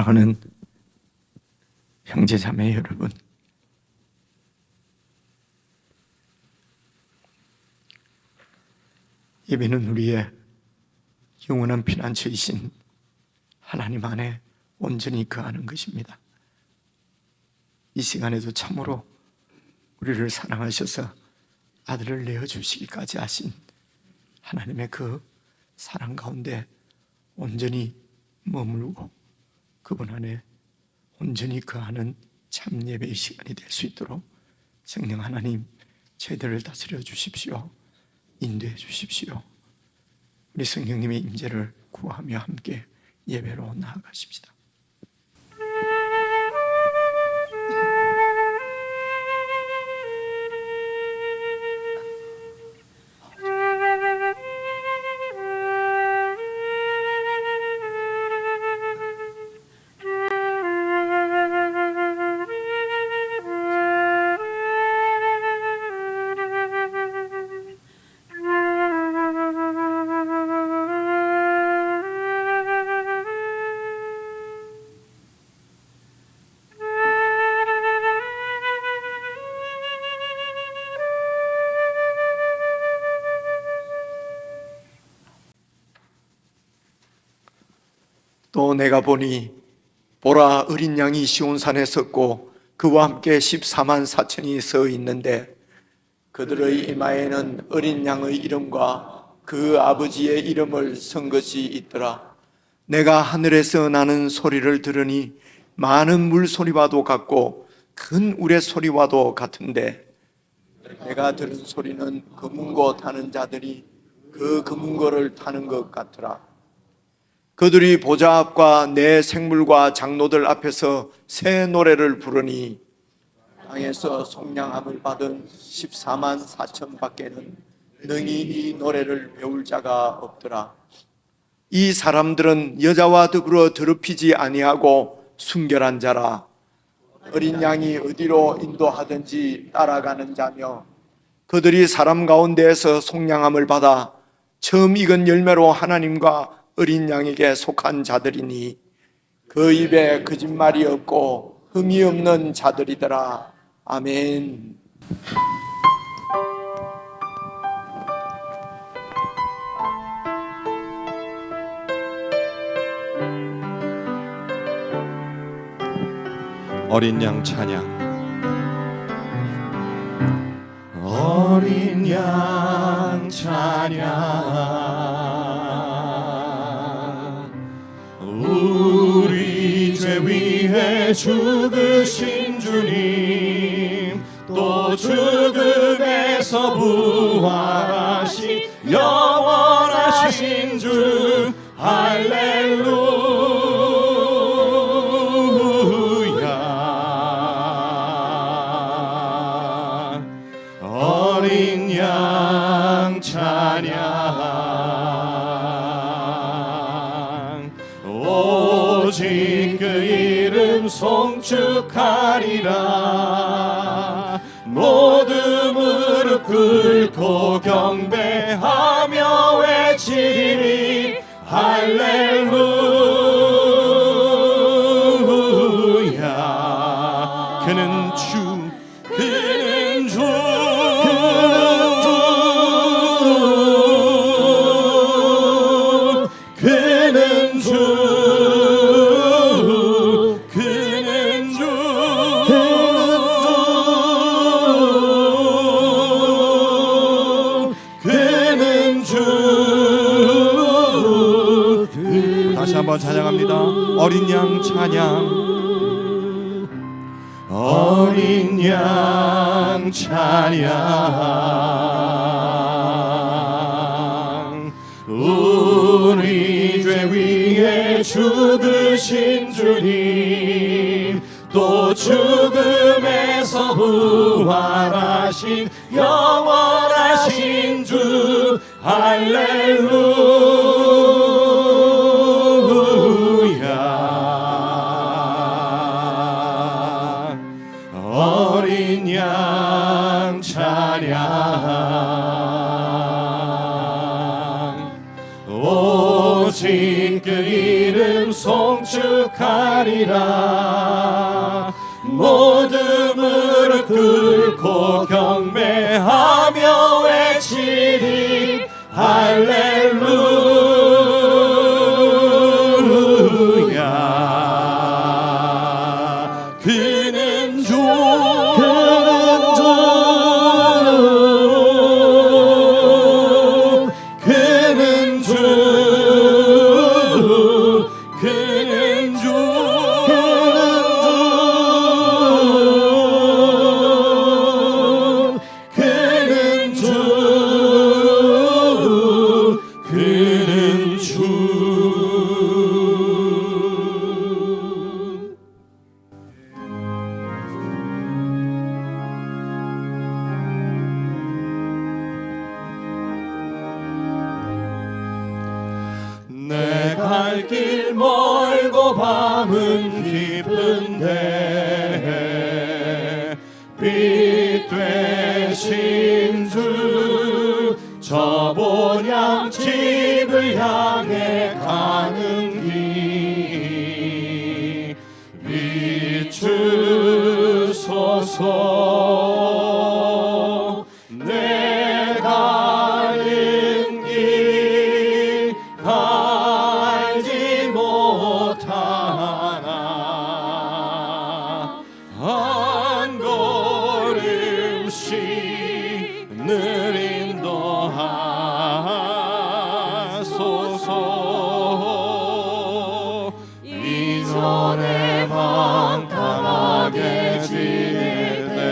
사랑하는 형제자매 여러분, 예배는 우리의 영원한 피난처이신 하나님 안에 온전히 거하는 것입니다. 이 시간에도 참으로 우리를 사랑하셔서 아들을 내어주시기까지 하신 하나님의 그 사랑 가운데 온전히 머물고 그분 안에 온전히 거하는 참 예배의 시간이 될 수 있도록 성령 하나님 저희들을 다스려 주십시오. 인도해 주십시오. 우리 성령님의 임재를 구하며 함께 예배로 나아가십시다. 또 내가 보니 보라, 어린 양이 시온산에 섰고 그와 함께 14만 4천이 서 있는데 그들의 이마에는 어린 양의 이름과 그 아버지의 이름을 쓴 것이 있더라. 내가 하늘에서 나는 소리를 들으니 많은 물소리와도 같고 큰 우레소리와도 같은데 내가 들은 소리는 금은고 타는 자들이 그 금은고를 타는 것 같더라. 그들이 보좌 앞과 내 생물과 장로들 앞에서 새 노래를 부르니 땅에서 속량함을 받은 14만 4천 밖에는 능히 이 노래를 배울 자가 없더라. 이 사람들은 여자와 더불어 더럽히지 아니하고 순결한 자라. 어린 양이 어디로 인도하든지 따라가는 자며 그들이 사람 가운데에서 속량함을 받아 처음 익은 열매로 하나님과 어린 양에게 속한 자들이니 그 입에 거짓말이 없고 흠이 없는 자들이더라. 아멘. 어린 양 찬양. 어린 양 찬양. 우리 죄 위해 죽으신 주님, 또 죽음에서 부활하신 영원하신 주, 할렐루야. 어린 양 찬양. 오직 그 이름 송축하리라. 모두 무릎 꿇고 경배하며 외치리니 할렐루야. 그는 주, 그는 주, 그는 주, 그는 주, 그는 주. 다시 한번 찬양합니다. 어린 양 찬양. 어린 양 찬양. 우리 죄 위해 죽으신 주님, 또 죽음에서 부활하신 영원하신 주, 할렐루야. 어린 양 찬양. 오직 그 이름 송축하리라. 가리라. 모든 무릎 꿇고 경배하며 외치리 할렐루야. 그는 주, 그는 주, 그는 주, 그는 주, 그는 주, 그는 주. 내 갈 길 멀고 밤은 깊은데 빛 되신 주 저 본향집을 향해 가는 길 비추소서. 내 가는 길 알지 못하나 한 걸음씩 늘 인도하소서. 이전에만 강하게 지낼 때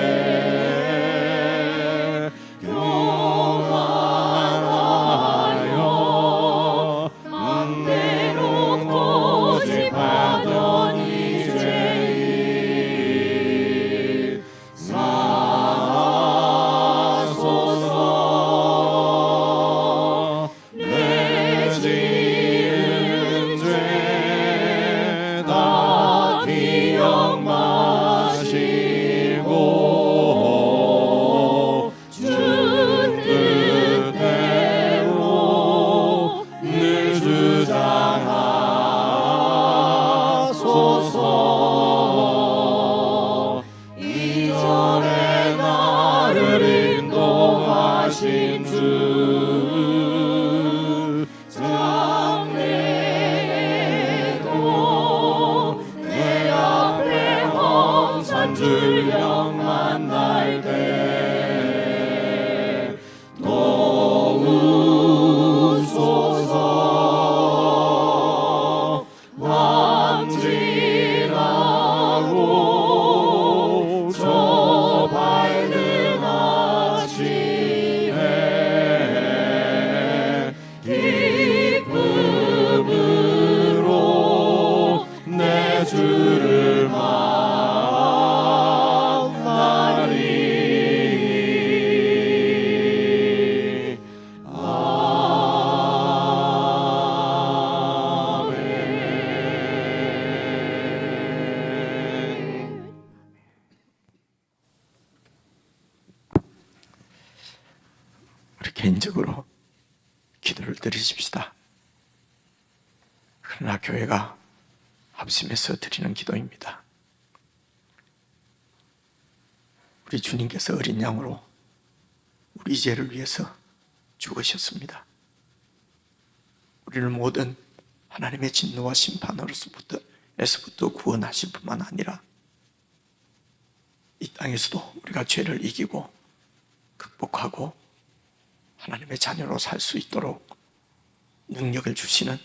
교만하여 맘대로 고집하던 이제일 사소서. 내 지은 죄 다 기억 마시고 주 뜻대로 늘 주장하소서. 이전에 나를 인도하신 주 장래에도 내 앞에 험산 줄령 만날 때 도우소서. 밤지나고 저 밝은 아침에 기쁨으로 내 주를 만나리. 아멘. 우리 개인적으로 기도를 드리십시다. 그러나 교회가 합심해서 드리는 기도입니다. 우리 주님께서 어린 양으로 우리 죄를 위해서 죽으셨습니다. 우리를 모든 하나님의 진노와 심판으로부터 구원하실 뿐만 아니라 이 땅에서도 우리가 죄를 이기고 극복하고 하나님의 자녀로 살 수 있도록 능력을 주시는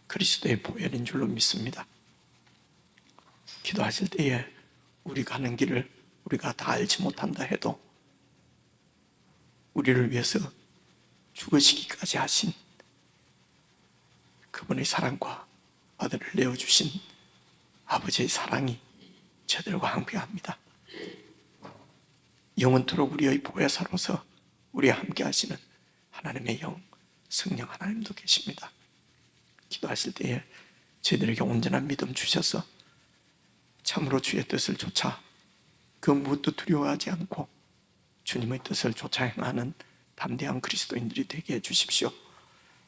그리스도의 보혈인 줄로 믿습니다. 기도하실 때에 우리 가는 길을 우리가 다 알지 못한다 해도 우리를 위해서 죽으시기까지 하신 그분의 사랑과 아들을 내어주신 아버지의 사랑이 저들과 함께합니다. 영원토록 우리의 보혜사로서 우리와 함께 하시는 하나님의 영, 성령 하나님도 계십니다. 기도하실 때에 저희들에게 온전한 믿음 주셔서 참으로 주의 뜻을 쫓아 그 무엇도 두려워하지 않고 주님의 뜻을 쫓아 행하는 담대한 그리스도인들이 되게 해주십시오.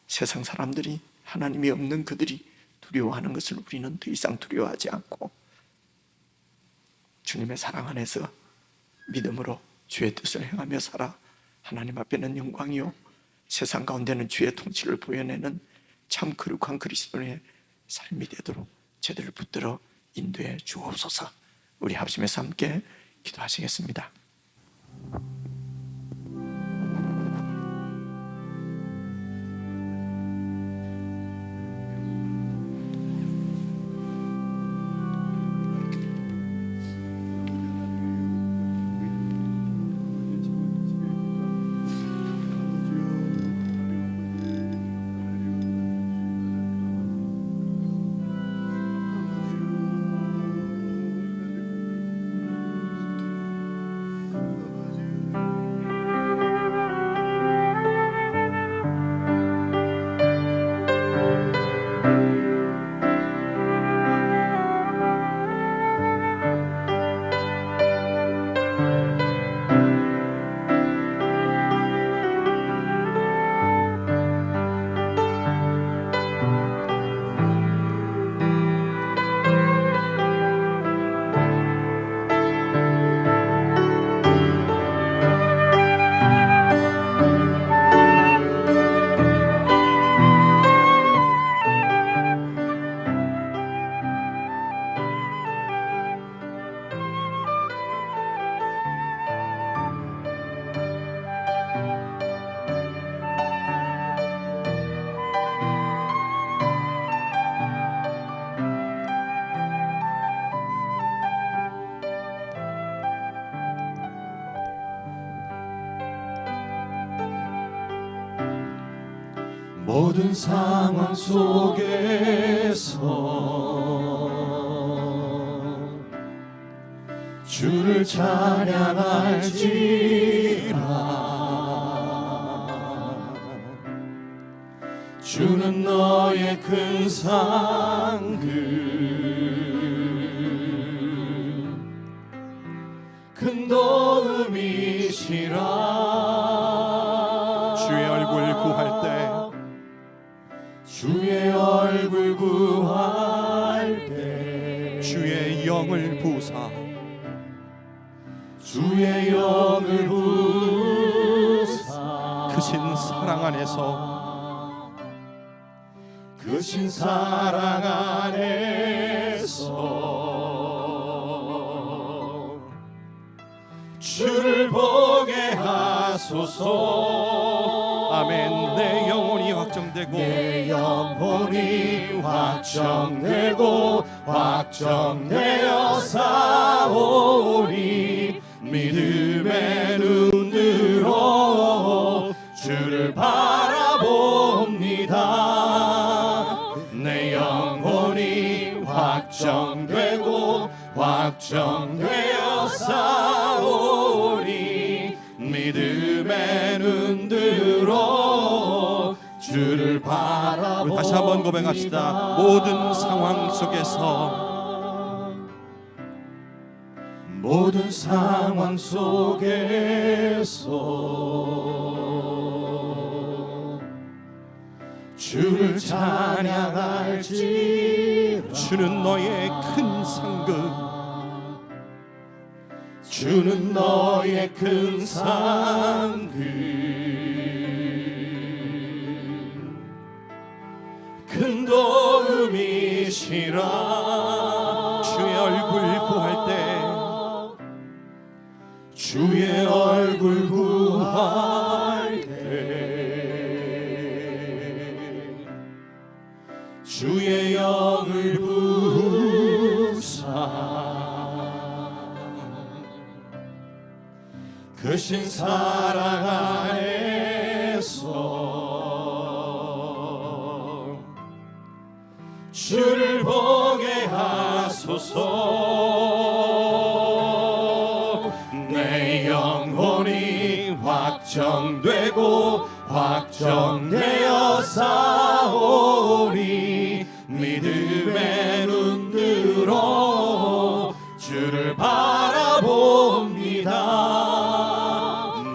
세상 사람들이, 하나님이 없는 그들이 두려워하는 것을 우리는 더 이상 두려워하지 않고 주님의 사랑 안에서 믿음으로 주의 뜻을 행하며 살아 하나님 앞에는 영광이요 세상 가운데는 주의 통치를 보여내는 참 거룩한 그리스도인의 삶이 되도록 저들을 붙들어 인도해 주옵소서. 우리 합심해서 함께 기도하시겠습니다. 모든 상황 속에서 주를 찬양할지라. 주는 너의 큰 상급, 큰 도움이시라. 주의 얼굴 구할 때, 주의 얼굴 구할 때, 주의 영을 부사, 주의 영을 부사, 크신 사랑 안에서, 크신 사랑 안에서 주를 보게 하소서. 아멘. 내 영혼이 확정되고, 내 영혼이 확정되고 확정되어 사오리. 믿음의 눈으로 주를 바라봅니다. 내 영혼이 확정되고 확정되어 사오리. 믿음의 눈으로 주를 바라봅니다. 다시 한번 고백합시다. 모든 상황 속에서, 모든 상황 속에서 주를 찬양할지라. 주는 너의 큰 상급, 주는 너의 큰 상급, 큰 도움이시라. 주의 얼굴 구할 때, 주의 얼굴 구할 때, 주의 영을 부사, 크신 사랑 안에서 주를 보게 하소서. 내 영혼이 확정되고 확정되어 사오리. 믿음의 눈으로 주를 바라봅니다.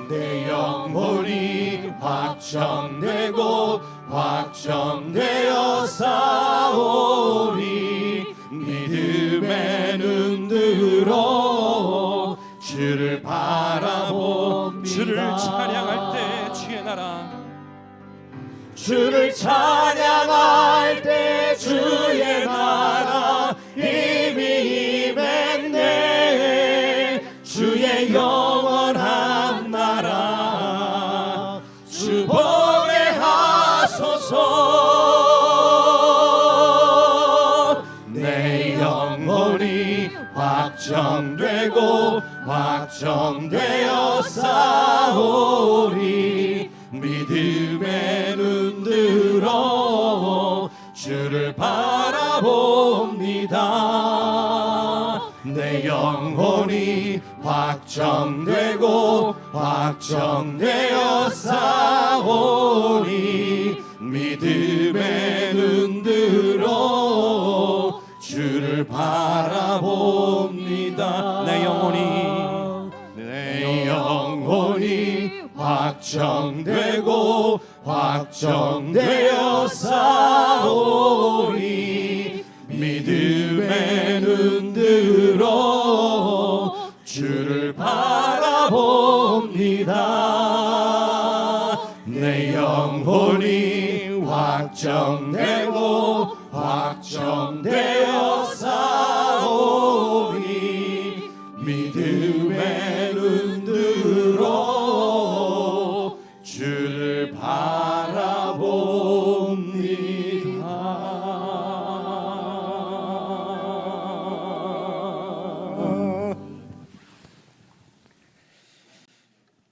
내 영혼이 확정되고 확정되어 사오리. 주를 찬양할 때 주의 나라 주를 찬양할 때 주의 나라 이미 임했네. 주의 영원한 나라 주 보내하소서. 내 영혼이 확정되고 확정되어 싸우리. 믿음의 눈 들어 주를 바라봅니다. 내 영혼이 확정되고 확정되어 싸우리. 믿음의 눈 들어 주를 바라봅니다. 내 영혼이 확정되고 확정되어 싸우리. 믿음의 눈 들어 주를 바라봅니다. 내 영혼이 확정되고 확정되어 싸우리. 믿음의 눈 들어 주를 바라봅니다.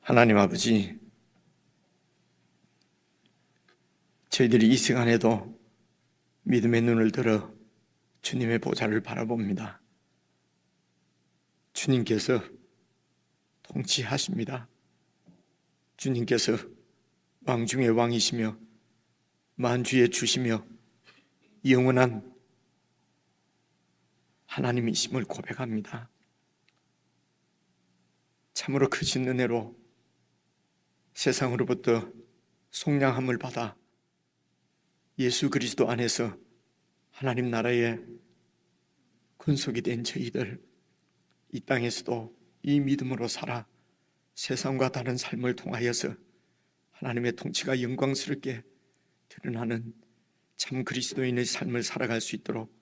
하나님 아버지, 저희들이 이 시간에도 믿음의 눈을 들어 주님의 보좌를 바라봅니다. 주님께서 통치하십니다. 주님께서 왕 중의 왕이시며 만주의 주시며 영원한 하나님이심을 고백합니다. 참으로 크신 은혜로 세상으로부터 속량함을 받아 예수 그리스도 안에서 하나님 나라의 군속이 된 저희들, 이 땅에서도 이 믿음으로 살아 세상과 다른 삶을 통하여서 하나님의 통치가 영광스럽게 드러나는 참 그리스도인의 삶을 살아갈 수 있도록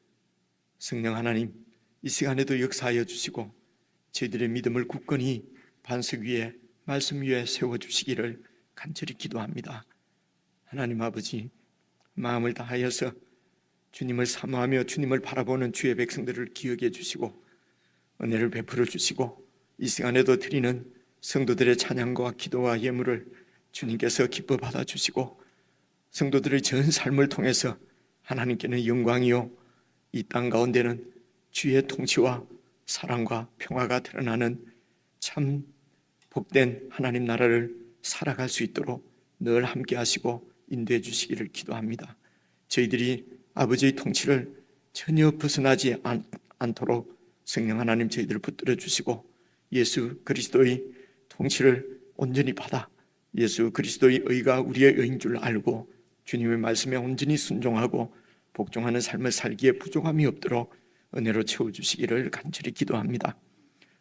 성령 하나님, 이 시간에도 역사하여 주시고 저희들의 믿음을 굳건히 반석 위에 말씀 위에 세워주시기를 간절히 기도합니다. 하나님 아버지, 마음을 다하여서 주님을 사모하며 주님을 바라보는 주의 백성들을 기억해 주시고 은혜를 베풀어 주시고 이 시간에도 드리는 성도들의 찬양과 기도와 예물을 주님께서 기뻐 받아 주시고 성도들의 전 삶을 통해서 하나님께는 영광이요 이 땅 가운데는 주의 통치와 사랑과 평화가 드러나는 참 복된 하나님 나라를 살아갈 수 있도록 늘 함께 하시고 인도해 주시기를 기도합니다. 저희들이 아버지의 통치를 전혀 벗어나지 않도록 성령 하나님 저희들을 붙들어 주시고 예수 그리스도의 통치를 온전히 받아 예수 그리스도의 의가 우리의 의인 줄 알고 주님의 말씀에 온전히 순종하고 복종하는 삶을 살기에 부족함이 없도록 은혜로 채워주시기를 간절히 기도합니다.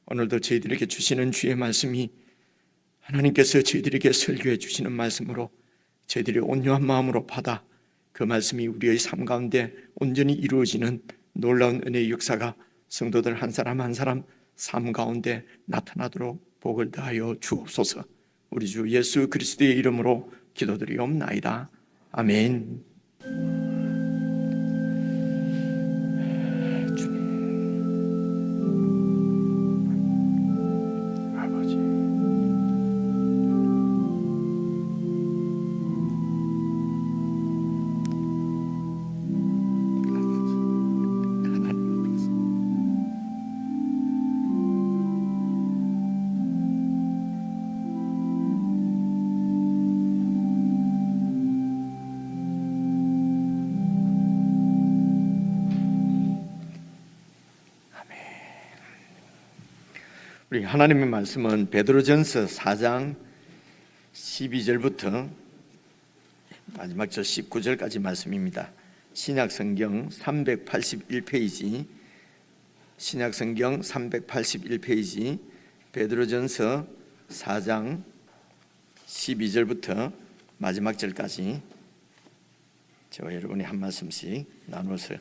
오늘도 저희들에게 주시는 주의 말씀이 하나님께서 저희들에게 설교해 주시는 말씀으로 저희들이 온유한 마음으로 받아 그 말씀이 우리의 삶 가운데 온전히 이루어지는 놀라운 은혜의 역사가 성도들 한 사람 한 사람 삶 가운데 나타나도록 복을 다하여 주옵소서. 우리 주 예수 그리스도의 이름으로 기도드리옵나이다. 아멘. 우리 하나님의 말씀은 베드로전서 4장 12절부터 마지막 절 19절까지 말씀입니다. 신약성경 381페이지 신약성경 381페이지 베드로전서 4장 12절부터 마지막 절까지 저와 여러분이 한 말씀씩 나눠서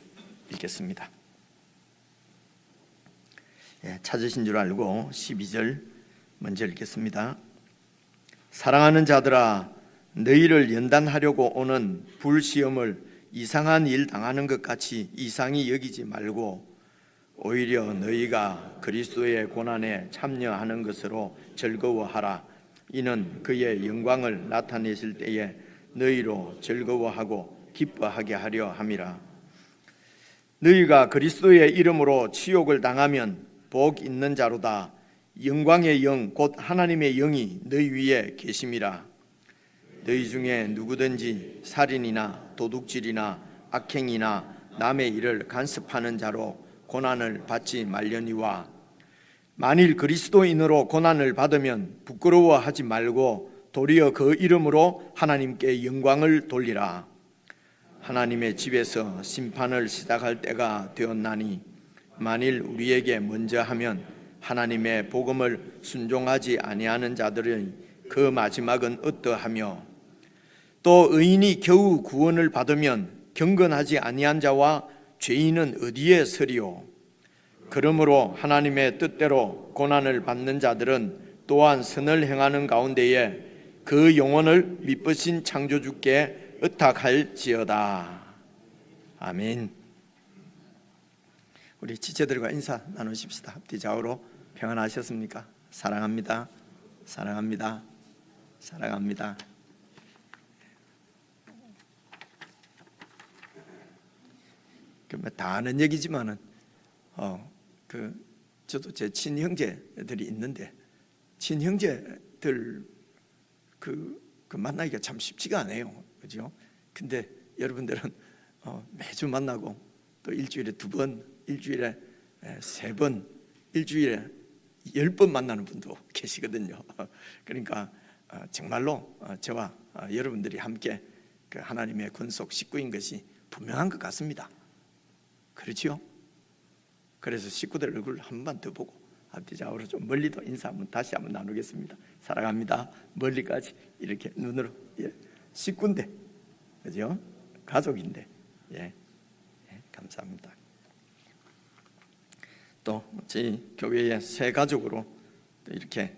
읽겠습니다. 찾으신 줄 알고 12절 먼저 읽겠습니다. 사랑하는 자들아, 너희를 연단하려고 오는 불시험을 이상한 일 당하는 것 같이 이상히 여기지 말고 오히려 너희가 그리스도의 고난에 참여하는 것으로 즐거워하라. 이는 그의 영광을 나타내실 때에 너희로 즐거워하고 기뻐하게 하려 함이라. 너희가 그리스도의 이름으로 치욕을 당하면 복 있는 자로다. 영광의 영 곧 하나님의 영이 너희 위에 계심이라. 너희 중에 누구든지 살인이나 도둑질이나 악행이나 남의 일을 간섭하는 자로 고난을 받지 말려니와 만일 그리스도인으로 고난을 받으면 부끄러워하지 말고 도리어 그 이름으로 하나님께 영광을 돌리라. 하나님의 집에서 심판을 시작할 때가 되었나니 만일 우리에게 먼저 하면 하나님의 복음을 순종하지 아니하는 자들의 그 마지막은 어떠하며 또 의인이 겨우 구원을 받으면 경건하지 아니한 자와 죄인은 어디에 서리요. 그러므로 하나님의 뜻대로 고난을 받는 자들은 또한 선을 행하는 가운데에 그 영혼을 미쁘신 창조주께 의탁할지어다. 아멘. 우리 지체들과 인사 나누십시다. 앞뒤 좌우로 평안하셨습니까? 사랑합니다. 사랑합니다. 사랑합니다. 다 아는 얘기지만은 저도 제 친형제들이 있는데 친형제들 그 만나기가 참 쉽지가 않아요, 그죠? 근데 여러분들은 매주 만나고 또 일주일에 2번, 일주일에 3번, 일주일에 10번 만나는 분도 계시거든요. 그러니까 정말로 저와 여러분들이 함께 그 하나님의 권속 식구인 것이 분명한 것 같습니다. 그렇지요? 그래서 식구들 얼굴 한 번 더 보고 앞뒤 좌우로 좀 멀리도 인사 한번 다시 한번 나누겠습니다. 사랑합니다. 멀리까지 이렇게 눈으로 식구인데, 그죠? 가족인데, 감사합니다. 또 저희 교회의 새 가족으로 또 이렇게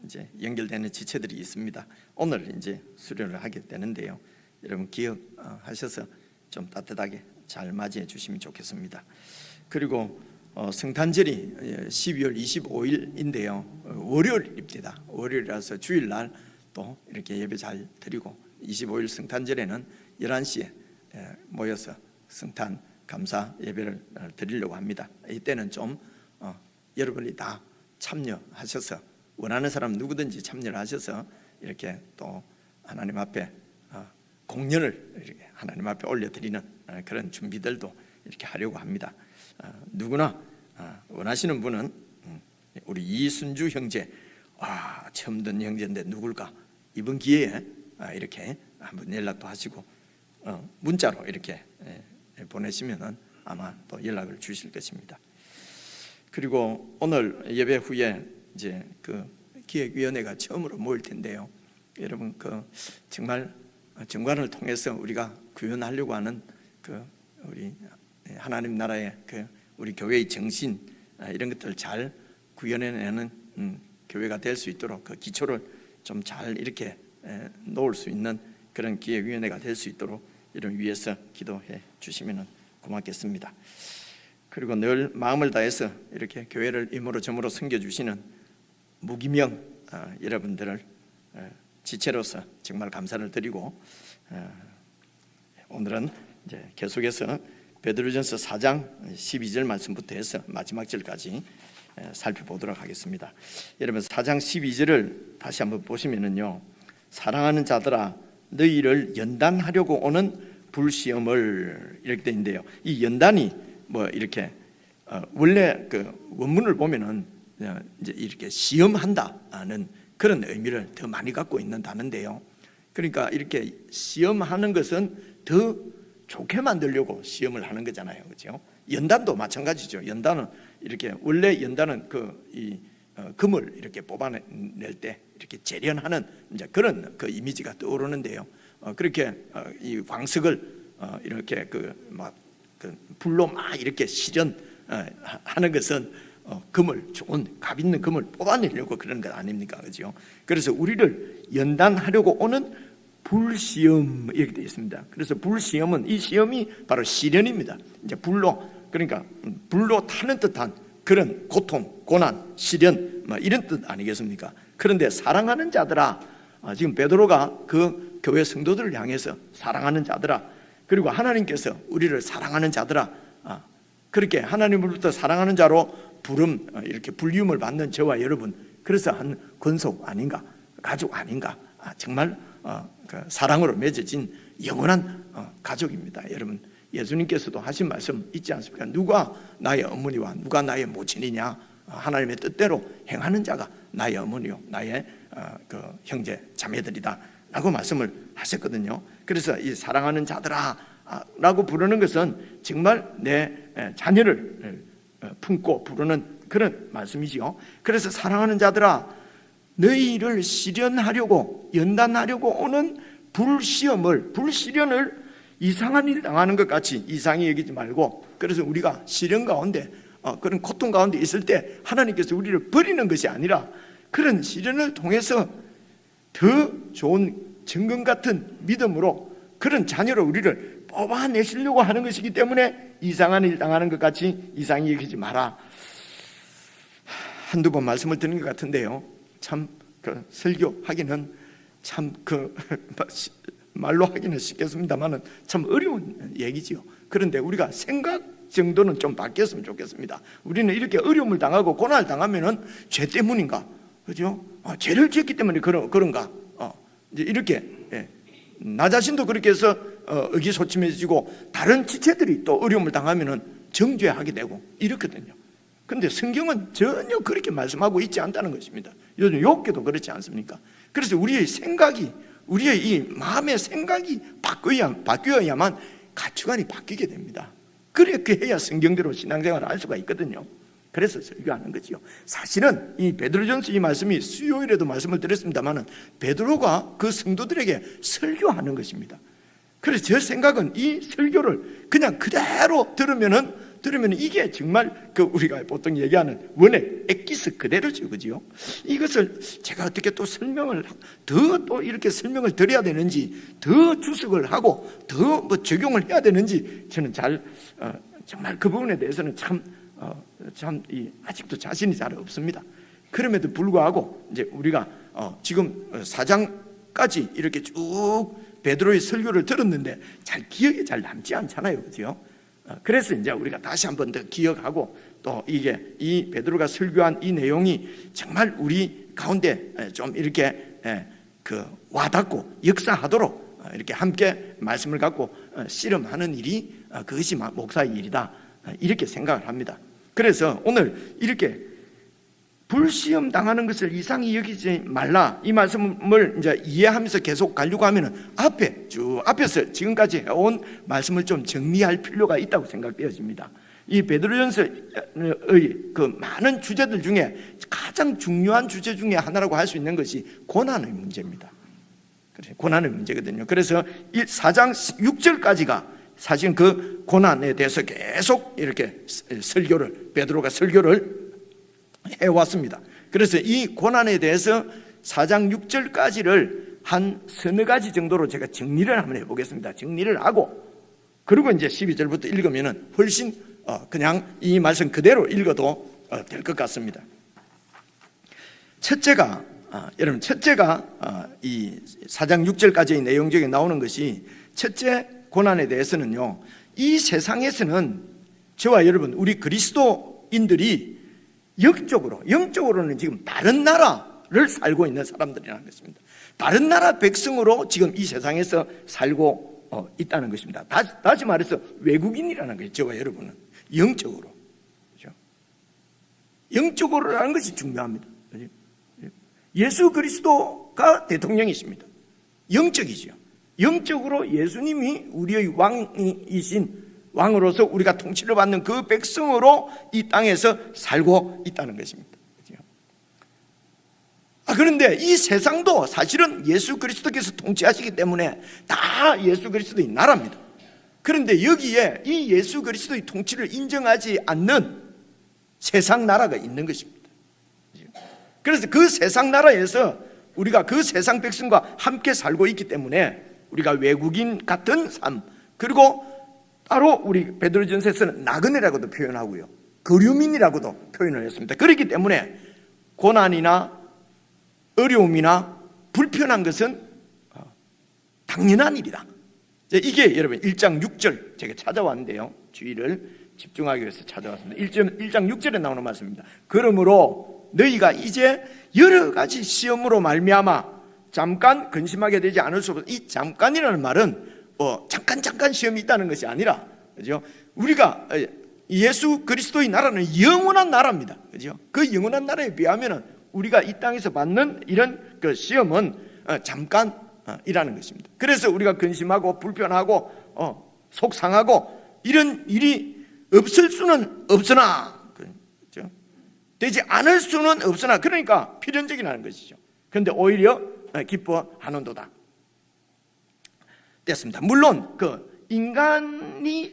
이제 연결되는 지체들이 있습니다. 오늘 이제 수료를 하게 되는데요. 여러분 기억하셔서 좀 따뜻하게 잘 맞이해 주시면 좋겠습니다. 그리고 성탄절이 12월 25일인데요. 월요일입니다. 월요일이라서 주일날 또 이렇게 예배 잘 드리고 25일 성탄절에는 11시에 모여서 성탄 감사 예배를 드리려고 합니다. 이때는 좀 여러분이 다 참여하셔서 원하는 사람 누구든지 참여를 하셔서 이렇게 또 하나님 앞에 공연을 이렇게 하나님 앞에 올려드리는 그런 준비들도 이렇게 하려고 합니다. 누구나 원하시는 분은 우리 이순주 형제, 처음 듣는 형제인데 누굴까? 이번 기회에 이렇게 한번 연락도 하시고 문자로 이렇게 보내시면은 아마 또 연락을 주실 것입니다. 그리고 오늘 예배 후에 이제 그 기획위원회가 처음으로 모일 텐데요. 여러분 정말 정관을 통해서 우리가 구현하려고 하는 우리 하나님 나라의 우리 교회의 정신 이런 것들을 잘 구현해내는 교회가 될 수 있도록 그 기초를 좀 잘 이렇게 놓을 수 있는 그런 기획위원회가 될 수 있도록 이런 위해서 기도해 주시면 고맙겠습니다. 그리고 늘 마음을 다해서 이렇게 교회를 이모로 저모로 섬겨주시는 무기명 여러분들을 지체로서 정말 감사를 드리고 오늘은 이제 계속해서 베드로전서 4장 12절 말씀부터 해서 마지막 절까지 살펴보도록 하겠습니다. 여러분 4장 12절을 다시 한번 보시면은요. 사랑하는 자들아 너희를 연단하려고 오는 불시험을 이렇게 돼 있는데요. 이 연단이 뭐 이렇게 원래 그 원문을 보면은 이제 이렇게 시험한다는 그런 의미를 더 많이 갖고 있는 단어인데요. 그러니까 이렇게 시험하는 것은 더 좋게 만들려고 시험을 하는 거잖아요, 그렇죠? 연단도 마찬가지죠. 연단은 이렇게 원래 연단은 금을 이렇게 뽑아낼 때 이렇게 재련하는 이제 그런 그 이미지가 떠오르는데요. 그렇게 이 광석을 이렇게 그 불로 막 이렇게 실현하는 것은 금을 좋은 값 있는 금을 뽑아내려고 그런 것 아닙니까, 그죠? 그래서 우리를 연단하려고 오는 불시험 이렇게 되어 있습니다. 그래서 불시험은 이 시험이 바로 시련입니다. 이제 불로 그러니까 불로 타는 듯한 그런 고통, 고난, 시련 이런 뜻 아니겠습니까? 그런데 사랑하는 자들아, 지금 베드로가 그 교회 성도들을 향해서 사랑하는 자들아, 그리고 하나님께서 우리를 사랑하는 자들아, 그렇게 하나님으로부터 사랑하는 자로 이렇게 불리움을 받는 저와 여러분, 그래서 한 권속 아닌가, 가족 아닌가, 정말 그 사랑으로 맺어진 영원한 가족입니다. 여러분, 예수님께서도 하신 말씀 있지 않습니까? 누가 나의 어머니와 누가 나의 모친이냐? 하나님의 뜻대로 행하는 자가 나의 어머니요 나의 그 형제 자매들이다 라고 말씀을 하셨거든요. 그래서 이 사랑하는 자들아 라고 부르는 것은 정말 내 자녀를 품고 부르는 그런 말씀이지요. 그래서 사랑하는 자들아, 너희를 시련하려고 연단하려고 오는 불시련을 이상한 일 당하는 것 같이 이상히 여기지 말고, 그래서 우리가 시련 가운데 그런 고통 가운데 있을 때 하나님께서 우리를 버리는 것이 아니라 그런 시련을 통해서 더 좋은 정금 같은 믿음으로 그런 자녀로 우리를 뽑아내시려고 하는 것이기 때문에 이상한 일 당하는 것 같이 이상히 여기지 마라. 한두 번 말씀을 드린 것 같은데요, 참 그 설교하기는 참 그 말로 하기는 쉽겠습니다만은 참 어려운 얘기지요. 그런데 우리가 생각 정도는 좀 바뀌었으면 좋겠습니다. 우리는 이렇게 어려움을 당하고 고난을 당하면은 죄 때문인가, 그죠? 죄를 지었기 때문에 그런가? 이제 이렇게 나 자신도 그렇게 해서 의기소침해지고 다른 지체들이 또 어려움을 당하면은 정죄하게 되고 이렇거든요. 그런데 성경은 전혀 그렇게 말씀하고 있지 않다는 것입니다. 요즘 욥기도 그렇지 않습니까? 그래서 우리의 생각이, 우리의 이 마음의 생각이 바뀌어야만 가치관이 바뀌게 됩니다. 그렇게 해야 성경대로 신앙생활을 할 수가 있거든요. 그래서 설교하는 거지요. 사실은 이 베드로전서 이 말씀이 수요일에도 말씀을 드렸습니다만은 베드로가 그 성도들에게 설교하는 것입니다. 그래서 제 생각은 이 설교를 그냥 그대로 들으면 이게 정말 그 우리가 보통 얘기하는 원의 엑기스 그대로죠, 그지요? 이것을 제가 어떻게 또 설명을 또 이렇게 설명을 드려야 되는지, 더 주석을 하고 더 뭐 적용을 해야 되는지 저는 정말 그 부분에 대해서는 참 아직도 자신이 잘 없습니다. 그럼에도 불구하고 이제 우리가 지금 4장까지 이렇게 쭉 베드로의 설교를 들었는데 기억에 잘 남지 않잖아요, 그죠? 그래서 이제 우리가 다시 한 번 더 기억하고 또 이게 이 베드로가 설교한 이 내용이 정말 우리 가운데 좀 이렇게 그 와닿고 역사하도록 이렇게 함께 말씀을 갖고 씨름하는 일이 그것이 목사의 일이다, 이렇게 생각을 합니다. 그래서 오늘 이렇게 불시험 당하는 것을 이상히 여기지 말라, 이 말씀을 이제 이해하면서 계속 가려고 하면은 앞에서 지금까지 해온 말씀을 좀 정리할 필요가 있다고 생각되어집니다. 이 베드로전서의 그 많은 주제들 중에 가장 중요한 주제 중에 하나라고 할 수 있는 것이 고난의 문제입니다. 고난의 문제거든요. 그래서 이 4장 6절까지가 사실 그 고난에 대해서 계속 이렇게 베드로가 설교를 해왔습니다. 그래서 이 고난에 대해서 4장 6절까지를 한 서너 가지 정도로 제가 정리를 한번 해보겠습니다. 정리를 하고 그리고 이제 12절부터 읽으면은 훨씬 그냥 이 말씀 그대로 읽어도 될 것 같습니다. 첫째가 이 4장 6절까지의 내용 중에 나오는 것이, 첫째 고난에 대해서는요, 이 세상에서는 저와 여러분 우리 그리스도인들이 영적으로는 지금 다른 나라를 살고 있는 사람들이라는 것입니다. 다른 나라 백성으로 지금 이 세상에서 살고 있다는 것입니다. 다시 말해서 외국인이라는 거죠. 저와 여러분은 영적으로, 그렇죠? 영적으로라는 것이 중요합니다. 그렇죠? 예수 그리스도가 대통령이십니다. 영적이죠. 영적으로 예수님이 우리의 왕으로서 우리가 통치를 받는 그 백성으로 이 땅에서 살고 있다는 것입니다. 그런데 이 세상도 사실은 예수 그리스도께서 통치하시기 때문에 다 예수 그리스도의 나라입니다. 그런데 여기에 이 예수 그리스도의 통치를 인정하지 않는 세상 나라가 있는 것입니다. 그래서 그 세상 나라에서 우리가 그 세상 백성과 함께 살고 있기 때문에 우리가 외국인 같은 삶, 그리고 따로 우리 베드로전서에서는 나그네라고도 표현하고요, 거류민이라고도 표현을 했습니다. 그렇기 때문에 고난이나 어려움이나 불편한 것은 당연한 일이다. 이게 여러분 1장 6절 제가 찾아왔는데요, 주의를 집중하기 위해서 찾아왔습니다. 1장 6절에 나오는 말씀입니다. 그러므로 너희가 이제 여러 가지 시험으로 말미암아 잠깐 근심하게 되지 않을 수 없어. 이 잠깐이라는 말은 잠깐 시험이 있다는 것이 아니라, 그죠? 우리가 예수 그리스도의 나라는 영원한 나라입니다. 그죠? 그 영원한 나라에 비하면 우리가 이 땅에서 받는 이런 그 시험은 잠깐이라는 것입니다. 그래서 우리가 근심하고 불편하고 속상하고 이런 일이 없을 수는 없으나, 그렇죠? 되지 않을 수는 없으나, 그러니까 필연적이라는 것이죠. 그런데 오히려 기뻐하는도다. 됐습니다. 물론 그 인간이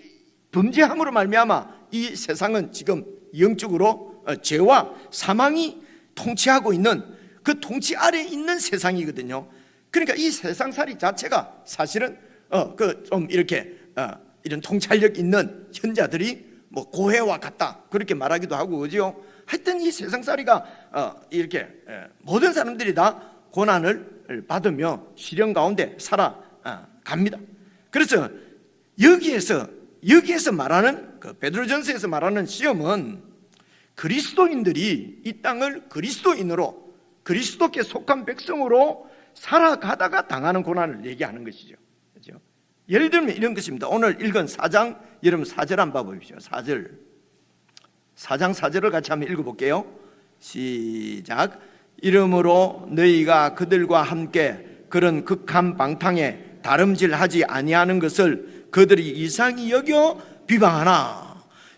범죄함으로 말미암아 이 세상은 지금 영적으로 죄와 사망이 통치하고 있는 그 통치 아래에 있는 세상이거든요. 그러니까 이 세상살이 자체가 사실은 좀 이렇게 이런 통찰력 있는 현자들이 뭐 고해와 같다 그렇게 말하기도 하고, 그죠? 하여튼 이 세상살이가 이렇게 모든 사람들이 다 고난을 받으며 시련 가운데 살아갑니다. 그래서 여기에서 말하는 그 베드로전서에서 말하는 시험은 그리스도인들이 이 땅을 그리스도인으로, 그리스도께 속한 백성으로 살아가다가 당하는 고난을 얘기하는 것이죠. 그렇죠? 예를 들면 이런 것입니다. 오늘 읽은 4장, 여러분 4절 한번 봐보십시오. 4장 4절을 같이 한번 읽어볼게요. 시작. 이러므로 너희가 그들과 함께 그런 극한 방탕에 다름질하지 아니하는 것을 그들이 이상히 여겨 비방하나.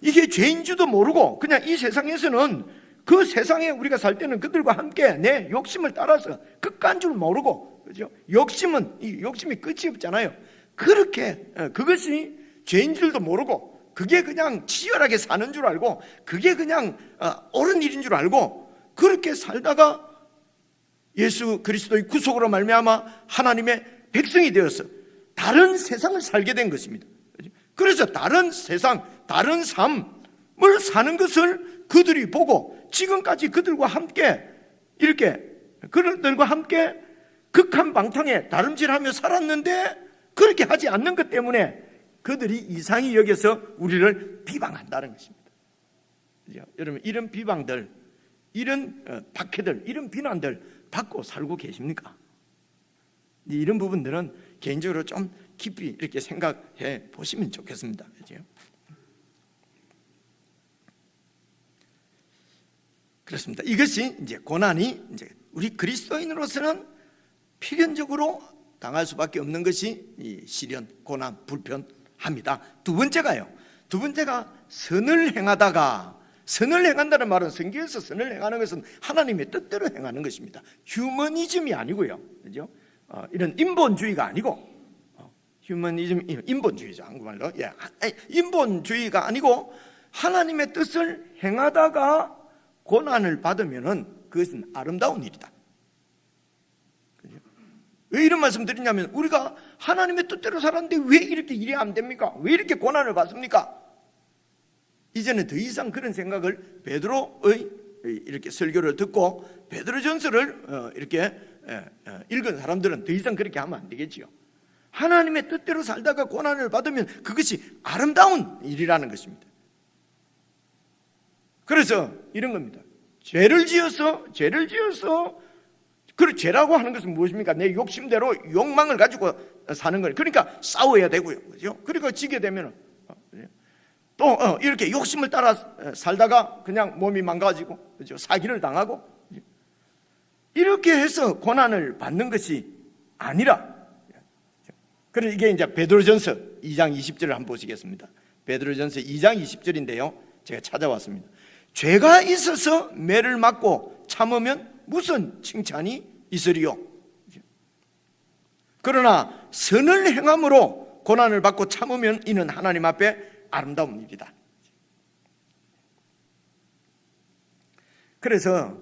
이게 죄인 줄도 모르고 그냥 이 세상에서는, 그 세상에 우리가 살 때는 그들과 함께 내 욕심을 따라서 극한 줄 모르고, 그죠? 욕심이 끝이 없잖아요. 그렇게 그것이 죄인 줄도 모르고, 그게 그냥 치열하게 사는 줄 알고, 그게 그냥 옳은 일인 줄 알고 그렇게 살다가 예수 그리스도의 구속으로 말미암아 하나님의 백성이 되어서 다른 세상을 살게 된 것입니다. 그래서 다른 세상, 다른 삶을 사는 것을 그들이 보고 지금까지 그들과 함께 극한 방탕에 다름질하며 살았는데 그렇게 하지 않는 것 때문에 그들이 이상히 여겨서 우리를 비방한다는 것입니다. 그죠? 여러분, 이런 비방들, 이런 박해들, 이런 비난들 받고 살고 계십니까? 이런 부분들은 개인적으로 좀 깊이 이렇게 생각해 보시면 좋겠습니다. 그죠? 그렇습니다. 이것이 이제 고난이 이제 우리 그리스도인으로서는 필연적으로 당할 수밖에 없는 것이 이 시련, 고난, 불편합니다. 두 번째가 선을 행하다가, 선을 행한다는 말은 성경에서 선을 행하는 것은 하나님의 뜻대로 행하는 것입니다. 휴머니즘이 아니고요, 그죠? 이런 인본주의가 아니고, 휴머니즘, 인본주의죠, 한국말로. 예, 인본주의가 아니고 하나님의 뜻을 행하다가 고난을 받으면은 그것은 아름다운 일이다. 그죠? 왜 이런 말씀 드리냐면, 우리가 하나님의 뜻대로 살았는데 왜 이렇게 일이 안 됩니까? 왜 이렇게 고난을 받습니까? 이제는 더 이상 그런 생각을, 베드로의 이렇게 설교를 듣고 베드로전서를 이렇게 읽은 사람들은 더 이상 그렇게 하면 안 되겠지요. 하나님의 뜻대로 살다가 고난을 받으면 그것이 아름다운 일이라는 것입니다. 그래서 이런 겁니다. 죄를 지어서 그 죄라고 하는 것은 무엇입니까? 내 욕심대로 욕망을 가지고 사는 거예요. 그러니까 싸워야 되고요, 그죠? 그리고 지게 되면 또 이렇게 욕심을 따라 살다가 그냥 몸이 망가지고, 그죠? 사기를 당하고, 이렇게 해서 고난을 받는 것이 아니라, 그래서 이게 이제 베드로전서 2장 20절을 한번 보시겠습니다. 베드로전서 2장 20절인데요, 제가 찾아왔습니다. 죄가 있어서 매를 맞고 참으면 무슨 칭찬이 있으리요? 그러나 선을 행함으로 고난을 받고 참으면 이는 하나님 앞에 아름다운 일이다. 그래서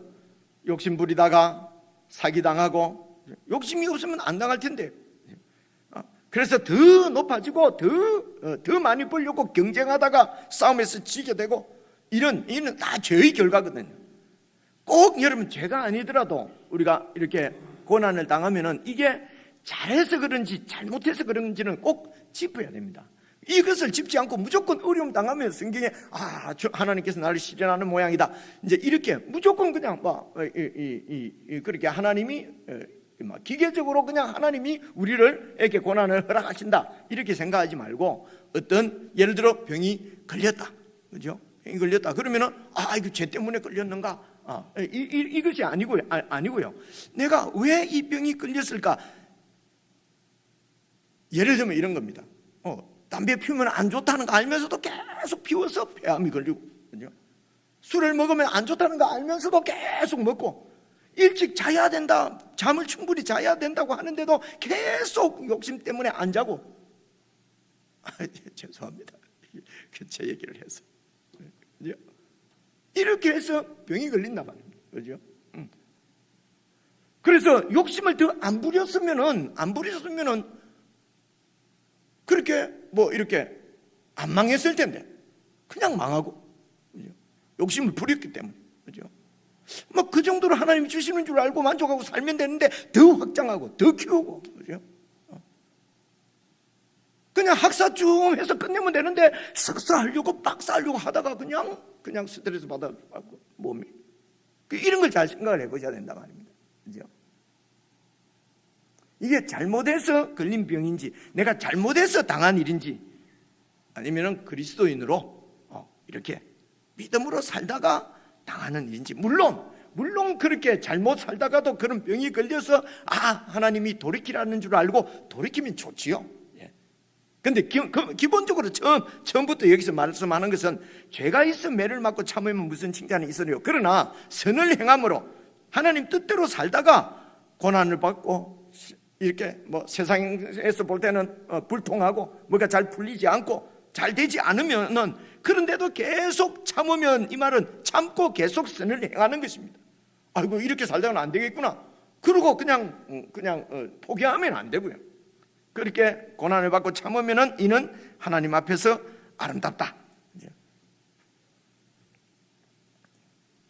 욕심 부리다가 사기당하고, 욕심이 없으면 안 당할 텐데, 그래서 더 높아지고 더 많이 벌려고 경쟁하다가 싸움에서 지게 되고, 이는 다 죄의 결과거든요. 꼭 여러분, 죄가 아니더라도 우리가 이렇게 고난을 당하면은 이게 잘해서 그런지 잘못해서 그런지는 꼭 짚어야 됩니다. 이것을 짚지 않고 무조건 어려움 당하면 성경에 하나님께서 나를 시련하는 모양이다, 이제 이렇게 무조건 그냥 그렇게 하나님이 기계적으로 그냥 하나님이 우리를 이렇게 고난을 허락하신다, 이렇게 생각하지 말고, 어떤 예를 들어 병이 걸렸다, 그죠? 병이 걸렸다 그러면은 이거 죄 때문에 걸렸는가? 이것이 아니고요. 내가 왜 이 병이 걸렸을까? 예를 들면 이런 겁니다. 담배 피우면 안 좋다는 거 알면서도 계속 피워서 폐암이 걸리고, 그죠? 술을 먹으면 안 좋다는 거 알면서도 계속 먹고, 일찍 자야 된다, 잠을 충분히 자야 된다고 하는데도 계속 욕심 때문에 안 자고, 죄송합니다, 제 얘기를 해서, 그죠? 이렇게 해서 병이 걸린단 말입니다, 그죠? 그래서 욕심을 더 안 부렸으면은 그렇게 이렇게 안 망했을 텐데, 그냥 망하고, 그죠? 욕심을 부렸기 때문에, 그죠? 그 정도로 하나님이 주시는 줄 알고 만족하고 살면 되는데, 더 확장하고 더 키우고, 그죠? 그냥 학사쯤 해서 끝내면 되는데, 석사하려고 박사하려고 하다가 그냥 스트레스 받아갖고 몸이, 이런 걸 잘 생각을 해보셔야 된다 말입니다, 그죠? 이게 잘못해서 걸린 병인지, 내가 잘못해서 당한 일인지, 아니면 그리스도인으로 이렇게 믿음으로 살다가 당하는 일인지. 물론 그렇게 잘못 살다가도 그런 병이 걸려서 하나님이 돌이키라는 줄 알고 돌이키면 좋지요. 근데 기본적으로 처음부터 여기서 말씀하는 것은, 죄가 있어 매를 맞고 참으면 무슨 칭찬이 있으리요. 그러나 선을 행함으로 하나님 뜻대로 살다가 고난을 받고, 이렇게 세상에서 볼 때는 불통하고 뭐가 잘 풀리지 않고 잘 되지 않으면은, 그런데도 계속 참으면, 이 말은 참고 계속 선을 행하는 것입니다. 이렇게 살다가는 안 되겠구나, 그러고 그냥 포기하면 안 되고요. 그렇게 고난을 받고 참으면은 이는 하나님 앞에서 아름답다.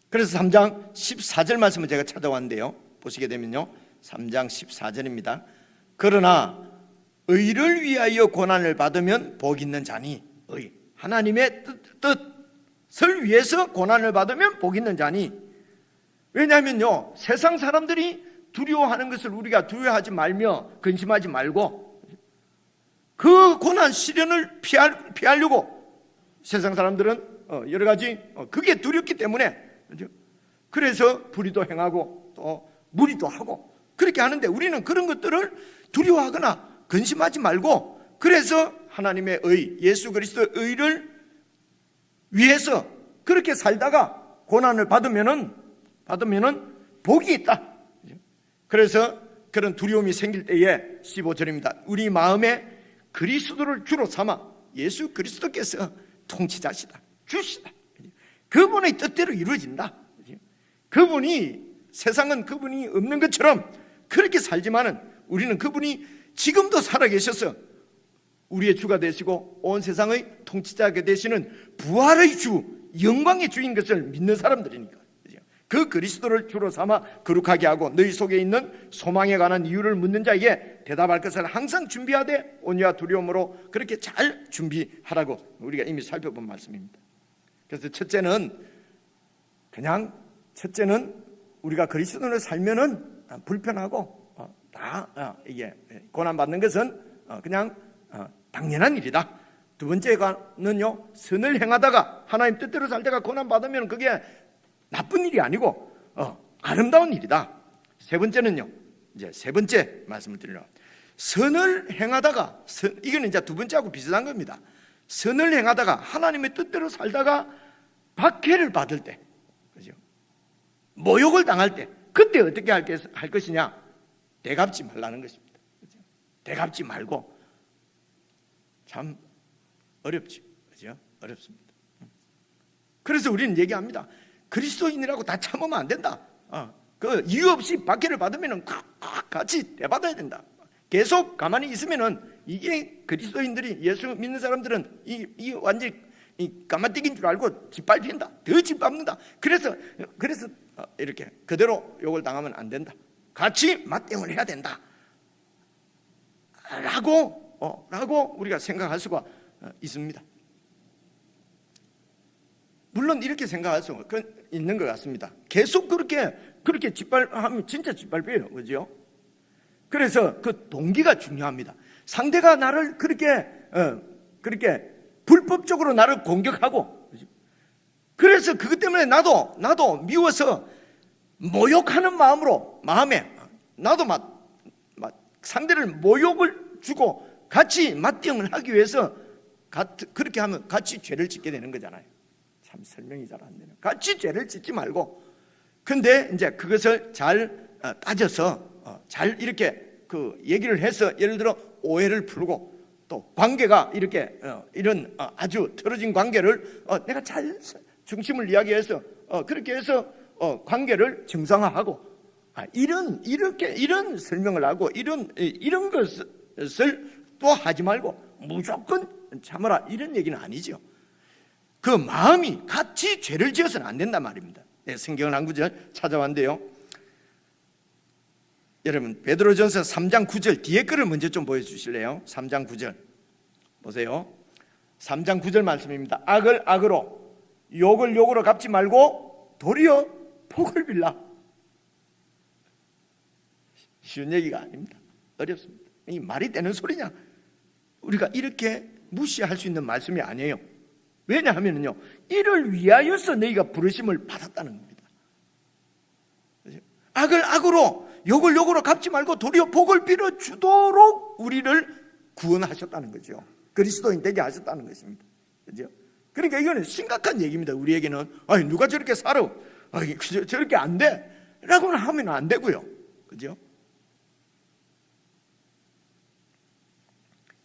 그래서 3장 14절 말씀을 제가 찾아왔는데요, 보시게 되면요, 3장 14절입니다. 그러나 의를 위하여 고난을 받으면 복 있는 자니, 하나님의 뜻을 위해서 고난을 받으면 복 있는 자니. 왜냐하면요, 세상 사람들이 두려워하는 것을 우리가 두려워하지 말며 근심하지 말고, 그 고난 시련을 피하려고 세상 사람들은 여러 가지 그게 두렵기 때문에, 그래서 불의도 행하고 또 무리도 하고 그렇게 하는데, 우리는 그런 것들을 두려워하거나 근심하지 말고, 그래서 하나님의 의, 예수 그리스도의 의를 위해서 그렇게 살다가 고난을 받으면은 복이 있다. 그래서 그런 두려움이 생길 때에 15절입니다. 우리 마음에 그리스도를 주로 삼아, 예수 그리스도께서 통치자시다, 주시다, 그분의 뜻대로 이루어진다. 세상은 그분이 없는 것처럼 그렇게 살지만은, 우리는 그분이 지금도 살아계셔서 우리의 주가 되시고 온 세상의 통치자가 되시는 부활의 주, 영광의 주인 것을 믿는 사람들이니까, 그 그리스도를 주로 삼아 거룩하게 하고, 너희 속에 있는 소망에 관한 이유를 묻는 자에게 대답할 것을 항상 준비하되 온유와 두려움으로 그렇게 잘 준비하라고 우리가 이미 살펴본 말씀입니다. 그래서 첫째는 우리가 그리스도를 살면은 불편하고 이게 고난 받는 것은 그냥 당연한 일이다. 두 번째가는요, 선을 행하다가 하나님 뜻대로 살다가 고난 받으면 그게 나쁜 일이 아니고 아름다운 일이다. 세 번째는요, 이제 세 번째 말씀을 드리려, 선을 행하다가, 이거는 이제 두 번째하고 비슷한 겁니다. 선을 행하다가 하나님의 뜻대로 살다가 박해를 받을 때, 그죠? 모욕을 당할 때, 그때 어떻게 할 것이냐? 대갚지 말라는 것입니다. 대갚지 말고. 참 어렵죠. 그죠? 어렵습니다. 그래서 우리는 얘기합니다. 그리스도인이라고 다 참으면 안 된다. 그 이유 없이 박해를 받으면 같이 대받아야 된다. 계속 가만히 있으면은 이게 그리스도인들이, 예수 믿는 사람들은 이 완전히 까마띠기인 줄 알고 짓밟힌다. 더 짓밟는다. 그래서 이렇게 그대로 욕을 당하면 안 된다. 같이 맞대응을 해야 된다. 라고 우리가 생각할 수가 있습니다. 물론 이렇게 생각할 수 있는 것 같습니다. 계속 그렇게 짓밟하면 진짜 짓밟혀요. 그죠? 그래서 그 동기가 중요합니다. 상대가 나를 그렇게 불법적으로 나를 공격하고, 그죠? 그래서 그것 때문에 나도 미워서 모욕하는 마음에 나도 상대를 모욕을 주고 같이 맞대응을 하기 위해서 그렇게 하면 같이 죄를 짓게 되는 거잖아요. 참 설명이 잘 안 되네. 같이 죄를 짓지 말고, 근데 이제 그것을 잘 따져서 잘 이렇게 그 얘기를 해서, 예를 들어 오해를 풀고, 또 관계가 이렇게 이런 아주 틀어진 관계를 내가 잘 중심을 이야기해서 그렇게 해서 관계를 정상화하고, 이런 설명을 하고 이런 것을 또 하지 말고 무조건 참아라, 이런 얘기는 아니죠. 그 마음이 같이 죄를 지어서는 안 된단 말입니다. 네, 성경을 한 구절 찾아왔는데요. 여러분, 베드로전서 3장 9절 뒤에 거를 먼저 좀 보여주실래요? 3장 9절 보세요. 3장 9절 말씀입니다. 악을 악으로, 욕을 욕으로 갚지 말고 도리어 복을 빌라. 쉬운 얘기가 아닙니다. 어렵습니다. 이 말이 되는 소리냐? 우리가 이렇게 무시할 수 있는 말씀이 아니에요. 왜냐하면요, 이를 위하여서 너희가 부르심을 받았다는 겁니다. 악을 악으로, 욕을 욕으로 갚지 말고 도리어 복을 빌어 주도록 우리를 구원하셨다는 거죠. 그리스도인 되게 하셨다는 것입니다. 그죠? 그러니까 이거는 심각한 얘기입니다. 우리에게는 누가 저렇게 살아? 저렇게 안 돼? 라고는 하면 안 되고요. 그죠?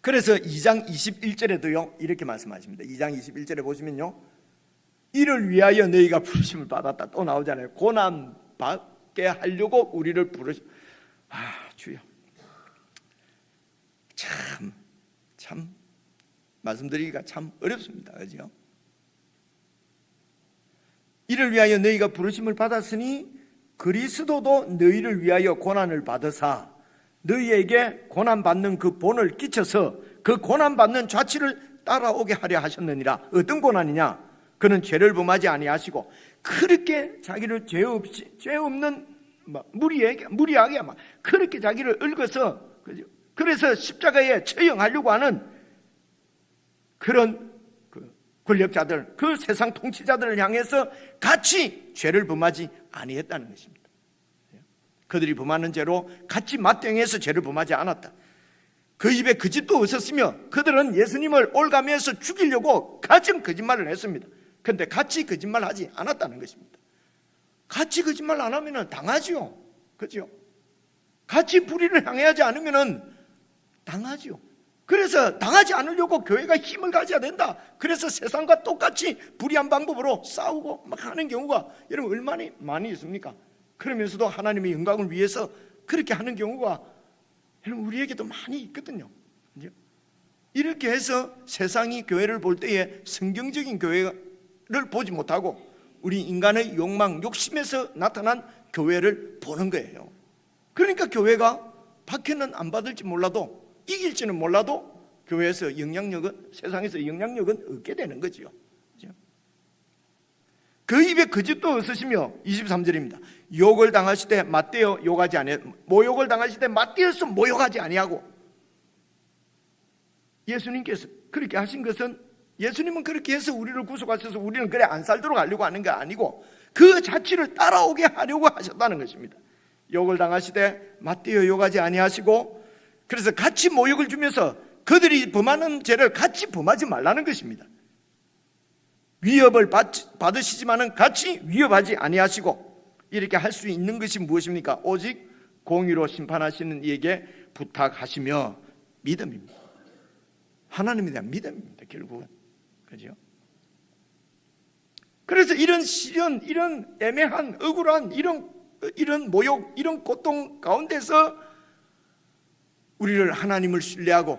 그래서 2장 21절에도요 이렇게 말씀하십니다. 2장 21절에 보시면요, 이를 위하여 너희가 부르심을 받았다. 또 나오잖아요. 고난 받게 하려고 우리를 주여, 참 말씀드리기가 참 어렵습니다. 그죠? 이를 위하여 너희가 부르심을 받았으니 그리스도도 너희를 위하여 고난을 받으사 너희에게 고난받는 그 본을 끼쳐서 그 고난받는 좌치를 따라오게 하려 하셨느니라. 어떤 고난이냐? 그는 죄를 범하지 아니하시고 그렇게 자기를 죄 없는 무리하게 그렇게 자기를 얽어서, 그래서 십자가에 처형하려고 하는 그런 권력자들, 그 세상 통치자들을 향해서 같이 죄를 범하지 아니했다는 것입니다. 그들이 범하는 죄로 같이 맞대응해서 죄를 범하지 않았다. 그 입에 거짓도 없었으며 그들은 예수님을 올가매서 죽이려고 가진 거짓말을 했습니다. 그런데 같이 거짓말하지 않았다는 것입니다. 같이 거짓말 안 하면 당하지요. 그렇죠? 같이 불의를 향해하지 않으면 당하지요. 그래서 당하지 않으려고 교회가 힘을 가져야 된다. 그래서 세상과 똑같이 불의한 방법으로 싸우고 막 하는 경우가 여러분 얼마나 많이 있습니까? 그러면서도 하나님의 영광을 위해서 그렇게 하는 경우가 여러분 우리에게도 많이 있거든요. 이렇게 해서 세상이 교회를 볼 때에 성경적인 교회를 보지 못하고 우리 인간의 욕망, 욕심에서 나타난 교회를 보는 거예요. 그러니까 교회가 박해는 안 받을지 몰라도, 이길지는 몰라도 교회에서 영향력은, 세상에서 영향력은 얻게 되는 거죠. 그 입에 거짓도 없으시며 23절입니다. 욕을 당하시되 맞대어 욕하지 아니하고, 모욕을 당하시되 맞대어서 모욕하지 아니하고. 예수님께서 그렇게 하신 것은, 예수님은 그렇게 해서 우리를 구속하셔서 우리는 그래 안 살도록 하려고 하는 게 아니고 그 자취를 따라오게 하려고 하셨다는 것입니다. 욕을 당하시되 맞대어 욕하지 아니하시고, 그래서 같이 모욕을 주면서 그들이 범하는 죄를 같이 범하지 말라는 것입니다. 위협을 받으시지만은 같이 위협하지 아니하시고, 이렇게 할 수 있는 것이 무엇입니까? 오직 공의로 심판하시는 이에게 부탁하시며 믿음입니다. 하나님에 대한 믿음입니다. 결국은. 그죠? 그래서 이런 시련, 이런 애매한 억울한 이런 모욕, 이런 고통 가운데서 우리를 하나님을 신뢰하고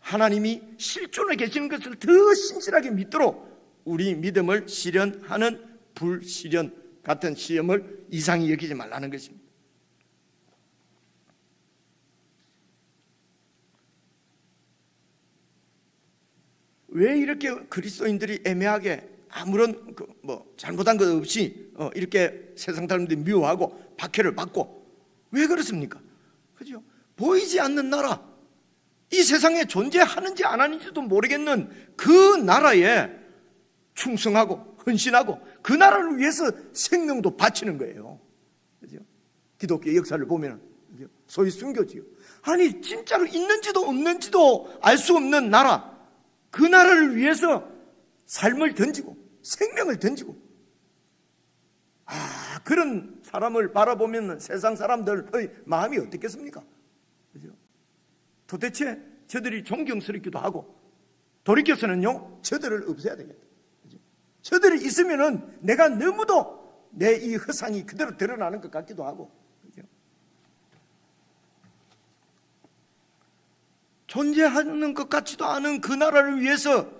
하나님이 실존에 계시는 것을 더 신실하게 믿도록 우리 믿음을 시련하는 불시련 같은 시험을 이상히 여기지 말라는 것입니다. 왜 이렇게 그리스도인들이 애매하게 아무런 잘못한 것 없이 이렇게 세상 사람들이 미워하고 박해를 받고 왜 그렇습니까? 그죠? 보이지 않는 나라, 이 세상에 존재하는지 안 하는지도 모르겠는 그 나라에 충성하고 헌신하고 그 나라를 위해서 생명도 바치는 거예요. 그죠? 기독교 역사를 보면 소위 순교지요. 아니 진짜로 있는지도 없는지도 알 수 없는 나라, 그 나라를 위해서 삶을 던지고 생명을 던지고, 그런 사람을 바라보면 세상 사람들의 마음이 어떻겠습니까? 그죠? 도대체 저들이 존경스럽기도 하고, 돌이켜서는요 저들을 없애야 되겠다. 그죠? 저들이 있으면은 내가 너무도 내 이 허상이 그대로 드러나는 것 같기도 하고, 그죠? 존재하는 것 같지도 않은 그 나라를 위해서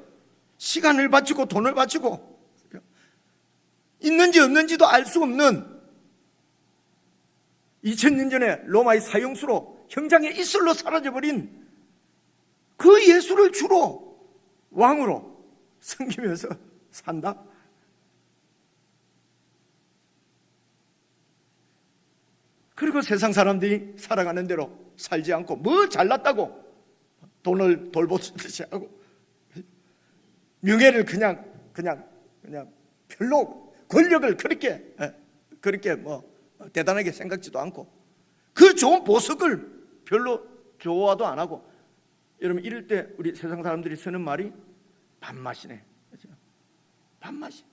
시간을 바치고 돈을 바치고, 있는지 없는지도 알 수 없는 2000년 전에 로마의 사형수로 형장에 이슬로 사라져버린 그 예수를 주로 왕으로 섬기면서 산다? 그리고 세상 사람들이 살아가는 대로 살지 않고 뭐 잘났다고 돈을 돌보듯이 하고 명예를 그냥 별로 권력을 그렇게 대단하게 생각지도 않고 그 좋은 보석을 별로 좋아도 안 하고, 여러분 이럴 때 우리 세상 사람들이 쓰는 말이 밥맛이네. 그렇죠? 밥맛이.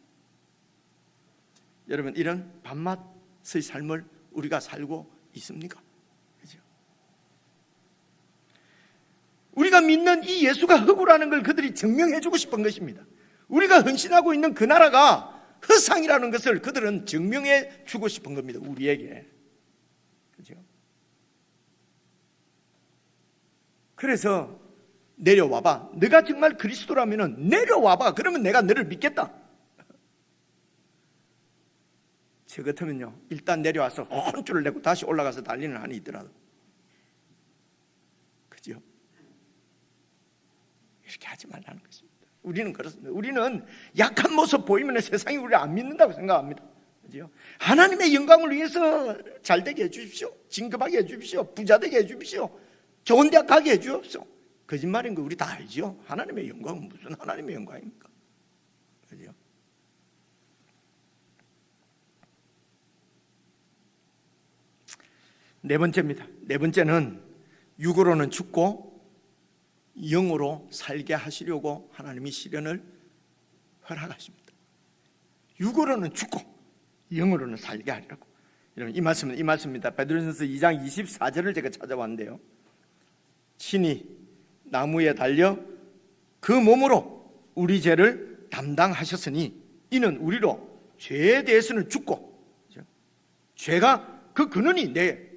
여러분 이런 밥맛의 삶을 우리가 살고 있습니까? 그렇죠? 우리가 믿는 이 예수가 흑우라는 걸 그들이 증명해 주고 싶은 것입니다. 우리가 헌신하고 있는 그 나라가 허상이라는 것을 그들은 증명해 주고 싶은 겁니다. 우리에게. 그죠? 그래서 내려와봐. 네가 정말 그리스도라면 내려와봐. 그러면 내가 너를 믿겠다. 저 같으면요 일단 내려와서 혼쭐을 내고 다시 올라가서 달리는 한이 있더라도, 그죠? 이렇게 하지 말라는 것입니다. 우리는 그렇습니다. 우리는 약한 모습 보이면 세상이 우리를 안 믿는다고 생각합니다. 그죠? 하나님의 영광을 위해서 잘되게 해주십시오. 진급하게 해주십시오. 부자되게 해주십시오. 좋은 대학 가게 해주십시오. 거짓말인 거 우리 다 알죠. 하나님의 영광은 무슨 하나님의 영광입니까? 그죠? 네 번째입니다. 네 번째는 육으로는 죽고 영으로 살게 하시려고 하나님이 시련을 허락하십니다. 육으로는 죽고 영으로는 살게 하려고. 여러분 이 말씀입니다. 베드로전서 2장 24절을 제가 찾아봤는데요, 친히 나무에 달려 그 몸으로 우리 죄를 담당하셨으니 이는 우리로 죄에 대해서는 죽고, 죄가 그 근원이 내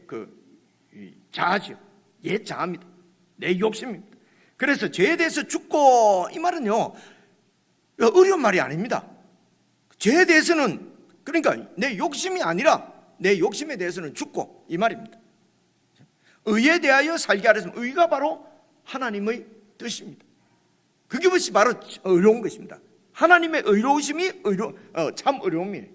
자아죠. 옛 자아입니다. 내 욕심입니다. 그래서 죄에 대해서 죽고, 이 말은요 어려운 말이 아닙니다. 죄에 대해서는, 그러니까 내 욕심이 아니라 내 욕심에 대해서는 죽고, 이 말입니다. 의에 대하여 살게 하라. 의가 바로 하나님의 뜻입니다. 그것이 바로 의로운 것입니다. 하나님의 의로우심이 참 의로움이에요.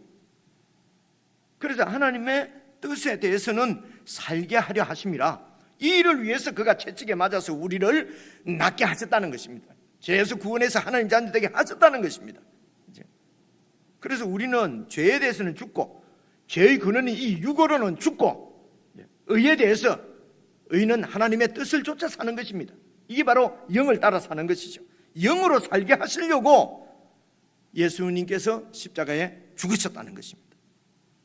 그래서 하나님의 뜻에 대해서는 살게 하려 하심이라, 이 일을 위해서 그가 채찍에 맞아서 우리를 낫게 하셨다는 것입니다. 죄에서 구원해서 하나님 자녀 되게 하셨다는 것입니다. 그래서 우리는 죄에 대해서는 죽고, 죄의 근원이 이 육으로는 죽고, 의에 대해서, 의는 하나님의 뜻을 쫓아 사는 것입니다. 이게 바로 영을 따라 사는 것이죠. 영으로 살게 하시려고 예수님께서 십자가에 죽으셨다는 것입니다.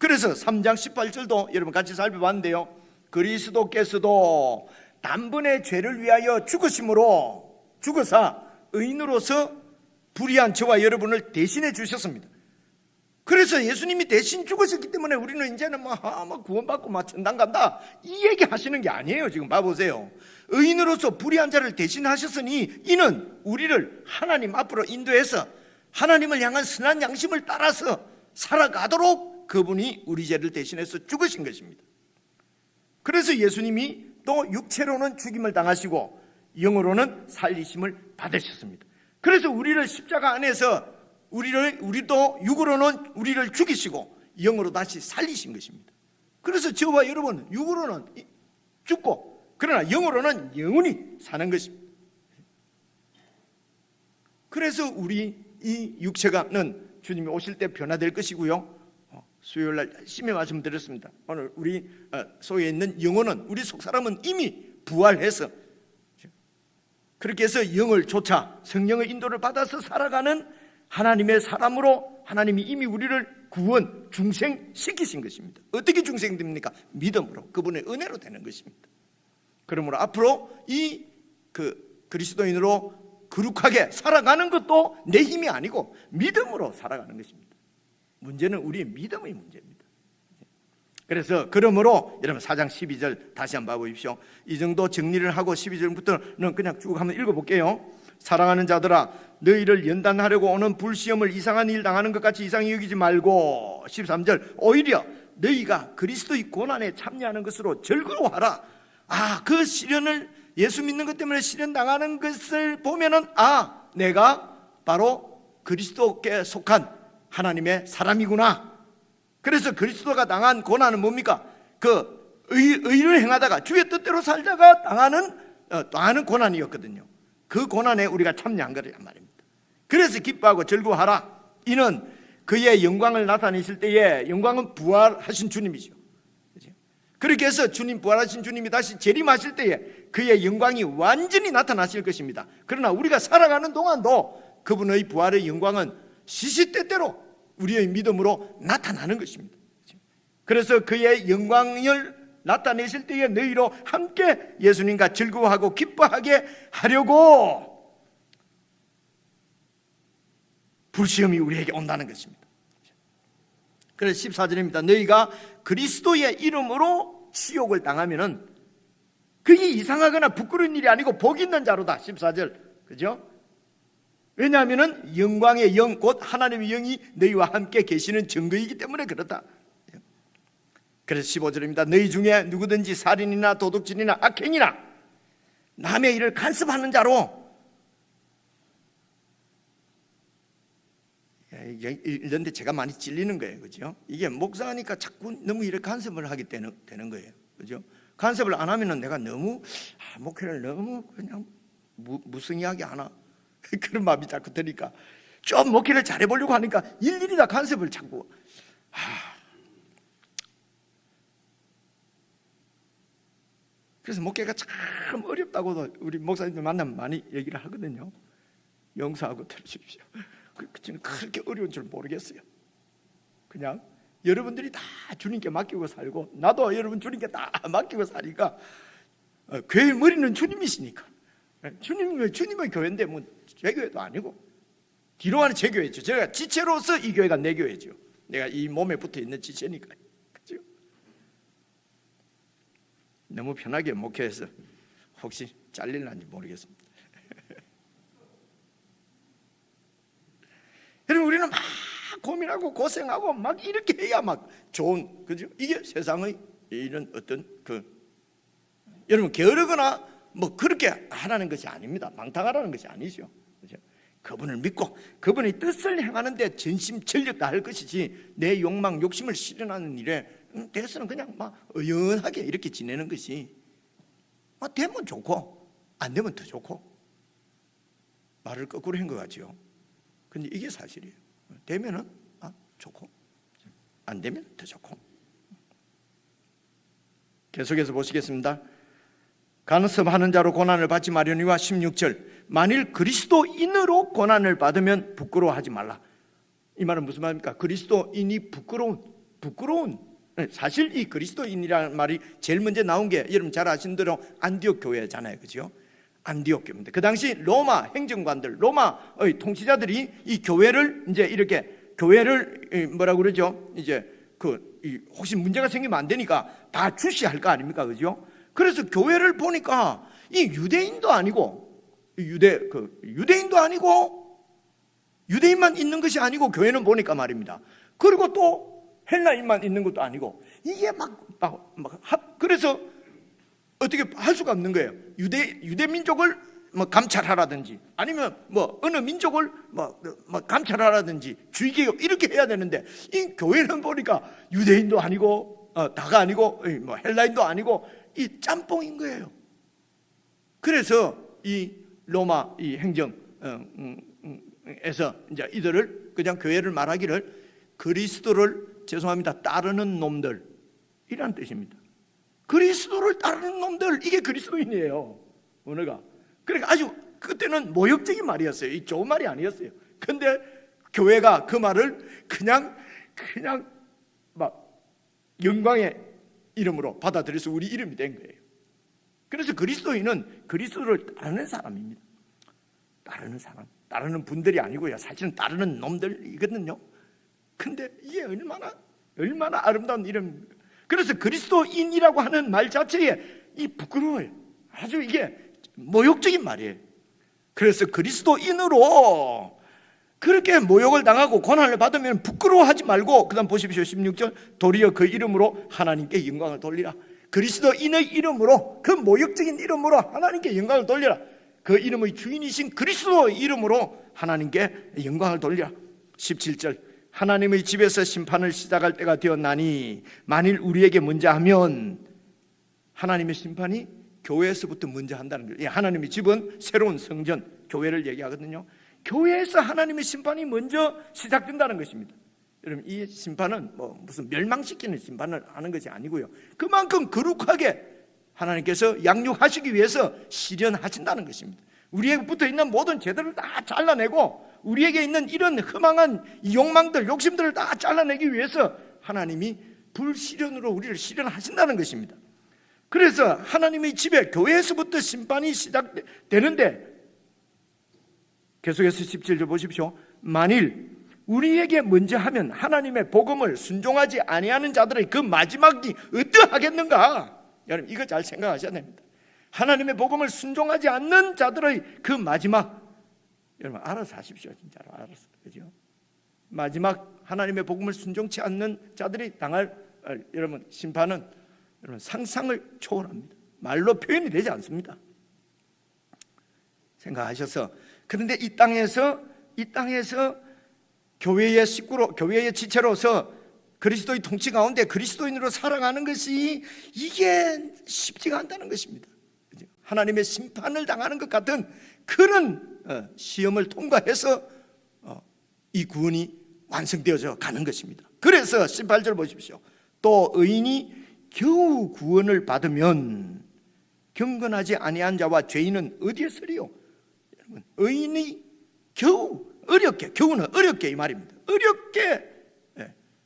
그래서 3장 18절도 여러분 같이 살펴봤는데요, 그리스도께서도 단번에 죄를 위하여 죽으심으로 죽으사 의인으로서 불의한 저와 여러분을 대신해 주셨습니다. 그래서 예수님이 대신 죽으셨기 때문에 우리는 이제는 구원받고 천당 간다, 이 얘기 하시는 게 아니에요. 지금 봐보세요. 의인으로서 불의한 자를 대신하셨으니 이는 우리를 하나님 앞으로 인도해서 하나님을 향한 선한 양심을 따라서 살아가도록 그분이 우리 죄를 대신해서 죽으신 것입니다. 그래서 예수님이 또 육체로는 죽임을 당하시고 영으로는 살리심을 받으셨습니다. 그래서 우리를 십자가 안에서 우리도 육으로는 우리를 죽이시고 영으로 다시 살리신 것입니다. 그래서 저와 여러분은 육으로는 죽고 그러나 영으로는 영원히 사는 것입니다. 그래서 우리 이 육체가는 주님이 오실 때 변화될 것이고요, 수요일날 열심히 말씀드렸습니다. 오늘 우리 속에 있는 영혼은, 우리 속사람은 이미 부활해서 그렇게 해서 영을 쫓아 성령의 인도를 받아서 살아가는 하나님의 사람으로 하나님이 이미 우리를 구원, 중생시키신 것입니다. 어떻게 중생됩니까? 믿음으로, 그분의 은혜로 되는 것입니다. 그러므로 앞으로 이 그리스도인으로 거룩하게 살아가는 것도 내 힘이 아니고 믿음으로 살아가는 것입니다. 문제는 우리의 믿음의 문제입니다. 그래서 그러므로 여러분 4장 12절 다시 한번 봐보십시오. 이 정도 정리를 하고 12절부터는 그냥 쭉 한번 읽어볼게요. 사랑하는 자들아, 너희를 연단하려고 오는 불시험을 이상한 일 당하는 것 같이 이상히 여기지 말고, 13절, 오히려 너희가 그리스도의 고난에 참여하는 것으로 즐거워하라. 그 시련을, 예수 믿는 것 때문에 시련 당하는 것을 보면은 내가 바로 그리스도께 속한 하나님의 사람이구나. 그래서 그리스도가 당한 고난은 뭡니까? 의를 행하다가 주의 뜻대로 살다가 당하는 고난이었거든요. 그 고난에 우리가 참여한 거란 말입니다. 그래서 기뻐하고 즐거워하라. 이는 그의 영광을 나타내실 때에, 영광은 부활하신 주님이죠. 그렇게 해서 부활하신 주님이 다시 재림하실 때에 그의 영광이 완전히 나타나실 것입니다. 그러나 우리가 살아가는 동안도 그분의 부활의 영광은 시시때때로 우리의 믿음으로 나타나는 것입니다. 그래서 그의 영광을 나타내실 때에 너희로 함께 예수님과 즐거워하고 기뻐하게 하려고 불시험이 우리에게 온다는 것입니다. 그래서 14절입니다. 너희가 그리스도의 이름으로 치욕을 당하면은 그게 이상하거나 부끄러운 일이 아니고 복 있는 자로다. 14절, 그죠? 왜냐하면은 영광의 영, 곧 하나님의 영이 너희와 함께 계시는 증거이기 때문에 그렇다. 그래서 15절입니다. 너희 중에 누구든지 살인이나 도둑질이나 악행이나 남의 일을 간섭하는 자로, 이런데 제가 많이 찔리는 거예요, 그죠? 이게 목사니까 자꾸 너무 이렇게 간섭을 하게 되는 거예요, 그죠? 간섭을 안 하면은 내가 너무 목회를 너무 그냥 무성의하게 하나 그런 마음이 자꾸 드니까 좀 목회를 잘해보려고 하니까 일일이 다 간섭을 자꾸 그래서 목회가 참 어렵다고도 우리 목사님들 만나면 많이 얘기를 하거든요. 용서하고 들으십시오. 저는 그렇게 어려운 줄 모르겠어요. 그냥 여러분들이 다 주님께 맡기고 살고 나도 여러분 주님께 다 맡기고 사니까 교회 머리는 주님이시니까 주님의 교회인데 뭐 제 교회도 아니고 뒤로 가는 제 교회죠. 제가 지체로서 이 교회가 내 교회죠. 내가 이 몸에 붙어 있는 지체니까. 그렇죠? 너무 편하게 목회해서 혹시 잘릴는지 모르겠습니다. 여러분 우리는 막 고민하고 고생하고 막 이렇게 해야 막 좋은, 그죠? 이게 세상의 이런 어떤 여러분 게으르거나 뭐 그렇게 하라는 것이 아닙니다. 방탕하라는 것이 아니죠. 그죠? 그분을 믿고 그분의 뜻을 행하는데 전심전력 다할 것이지 내 욕망 욕심을 실현하는 일에 대해서는 그냥 막 의연하게 이렇게 지내는 것이 되면 좋고 안 되면 더 좋고, 말을 거꾸로 한 것 같죠. 근데 이게 사실이에요. 되면은 좋고 안 되면 더 좋고. 계속해서 보시겠습니다. 간섭하는 자로 고난을 받지 마려니와 16절, 만일 그리스도인으로 고난을 받으면 부끄러워하지 말라. 이 말은 무슨 말입니까? 그리스도인이 부끄러운, 사실 이 그리스도인이라는 말이 제일 먼저 나온 게 여러분 잘 아시는 대로 안디옥 교회잖아요, 그죠? 안디옥 교회입니다. 그 당시 로마 행정관들, 로마의 통치자들이 이 교회를 이제 이렇게 교회를 뭐라고 그러죠? 이제 혹시 문제가 생기면 안 되니까 다 주시할 거 아닙니까, 그죠? 그래서 교회를 보니까 이 유대인도 아니고 유대인도 아니고 유대인만 있는 것이 아니고 교회는 보니까 말입니다. 그리고 또 헬라인만 있는 것도 아니고 이게 그래서 어떻게 할 수가 없는 거예요. 유대 민족을 뭐 감찰하라든지 아니면 뭐 어느 민족을 뭐 감찰하라든지 주의개혁 이렇게 해야 되는데 이 교회는 보니까 유대인도 아니고 다가 아니고 뭐 헬라인도 아니고 이 짬뽕인 거예요. 그래서 이 로마 이 행정에서 이제 이들을 그냥 교회를 말하기를 그리스도를 죄송합니다 따르는 놈들이라는 뜻입니다. 그리스도를 따르는 놈들, 이게 그리스도인이에요, 언어가. 그러니까 아주 그때는 모욕적인 말이었어요. 이 좋은 말이 아니었어요. 근데 교회가 그 말을 그냥 막 영광의 이름으로 받아들여서 우리 이름이 된 거예요. 그래서 그리스도인은 그리스도를 따르는 사람입니다. 따르는 사람, 따르는 분들이 아니고요. 사실은 따르는 놈들이거든요. 근데 이게 얼마나 아름다운 이름입니까? 그래서 그리스도인이라고 하는 말 자체에 이 부끄러워요. 아주 이게 모욕적인 말이에요. 그래서 그리스도인으로 그렇게 모욕을 당하고 고난을 받으면 부끄러워하지 말고, 그 다음 보십시오. 16절, 도리어 그 이름으로 하나님께 영광을 돌리라. 그리스도인의 이름으로, 그 모욕적인 이름으로 하나님께 영광을 돌리라. 그 이름의 주인이신 그리스도의 이름으로 하나님께 영광을 돌리라. 17절, 하나님의 집에서 심판을 시작할 때가 되었나니 만일 우리에게 먼저 하면, 하나님의 심판이 교회에서부터 먼저 한다는 거예요. 하나님의 집은 새로운 성전, 교회를 얘기하거든요. 교회에서 하나님의 심판이 먼저 시작된다는 것입니다. 여러분, 이 심판은 뭐 무슨 멸망시키는 심판을 하는 것이 아니고요, 그만큼 거룩하게 하나님께서 양육하시기 위해서 실현하신다는 것입니다. 우리에게 붙어 있는 모든 죄들을 다 잘라내고 우리에게 있는 이런 허망한 욕망들, 욕심들을 다 잘라내기 위해서 하나님이 불실현으로 우리를 실현하신다는 것입니다. 그래서 하나님의 집에, 교회에서부터 심판이 시작되는데, 계속해서 17절 보십시오. 만일 우리에게 먼저 하면 하나님의 복음을 순종하지 아니하는 자들의 그 마지막이 어떠하겠는가? 여러분, 이거 잘 생각하셔야 됩니다. 하나님의 복음을 순종하지 않는 자들의 그 마지막, 여러분 알아서 하십시오. 진짜로 알아서, 그죠? 마지막 하나님의 복음을 순종치 않는 자들이 당할 여러분 심판은 여러분 상상을 초월합니다. 말로 표현이 되지 않습니다. 생각하셔서, 그런데 이 땅에서 교회의 식구로, 교회의 지체로서 그리스도의 통치 가운데 그리스도인으로 살아가는 것이 이게 쉽지가 않다는 것입니다. 하나님의 심판을 당하는 것 같은 그런 시험을 통과해서 이 구원이 완성되어져 가는 것입니다. 그래서 18절 보십시오. 또 의인이 겨우 구원을 받으면 경건하지 아니한 자와 죄인은 어디에 서리요? 여러분, 의인이 겨우, 어렵게, 겨우는 어렵게 이 말입니다. 어렵게,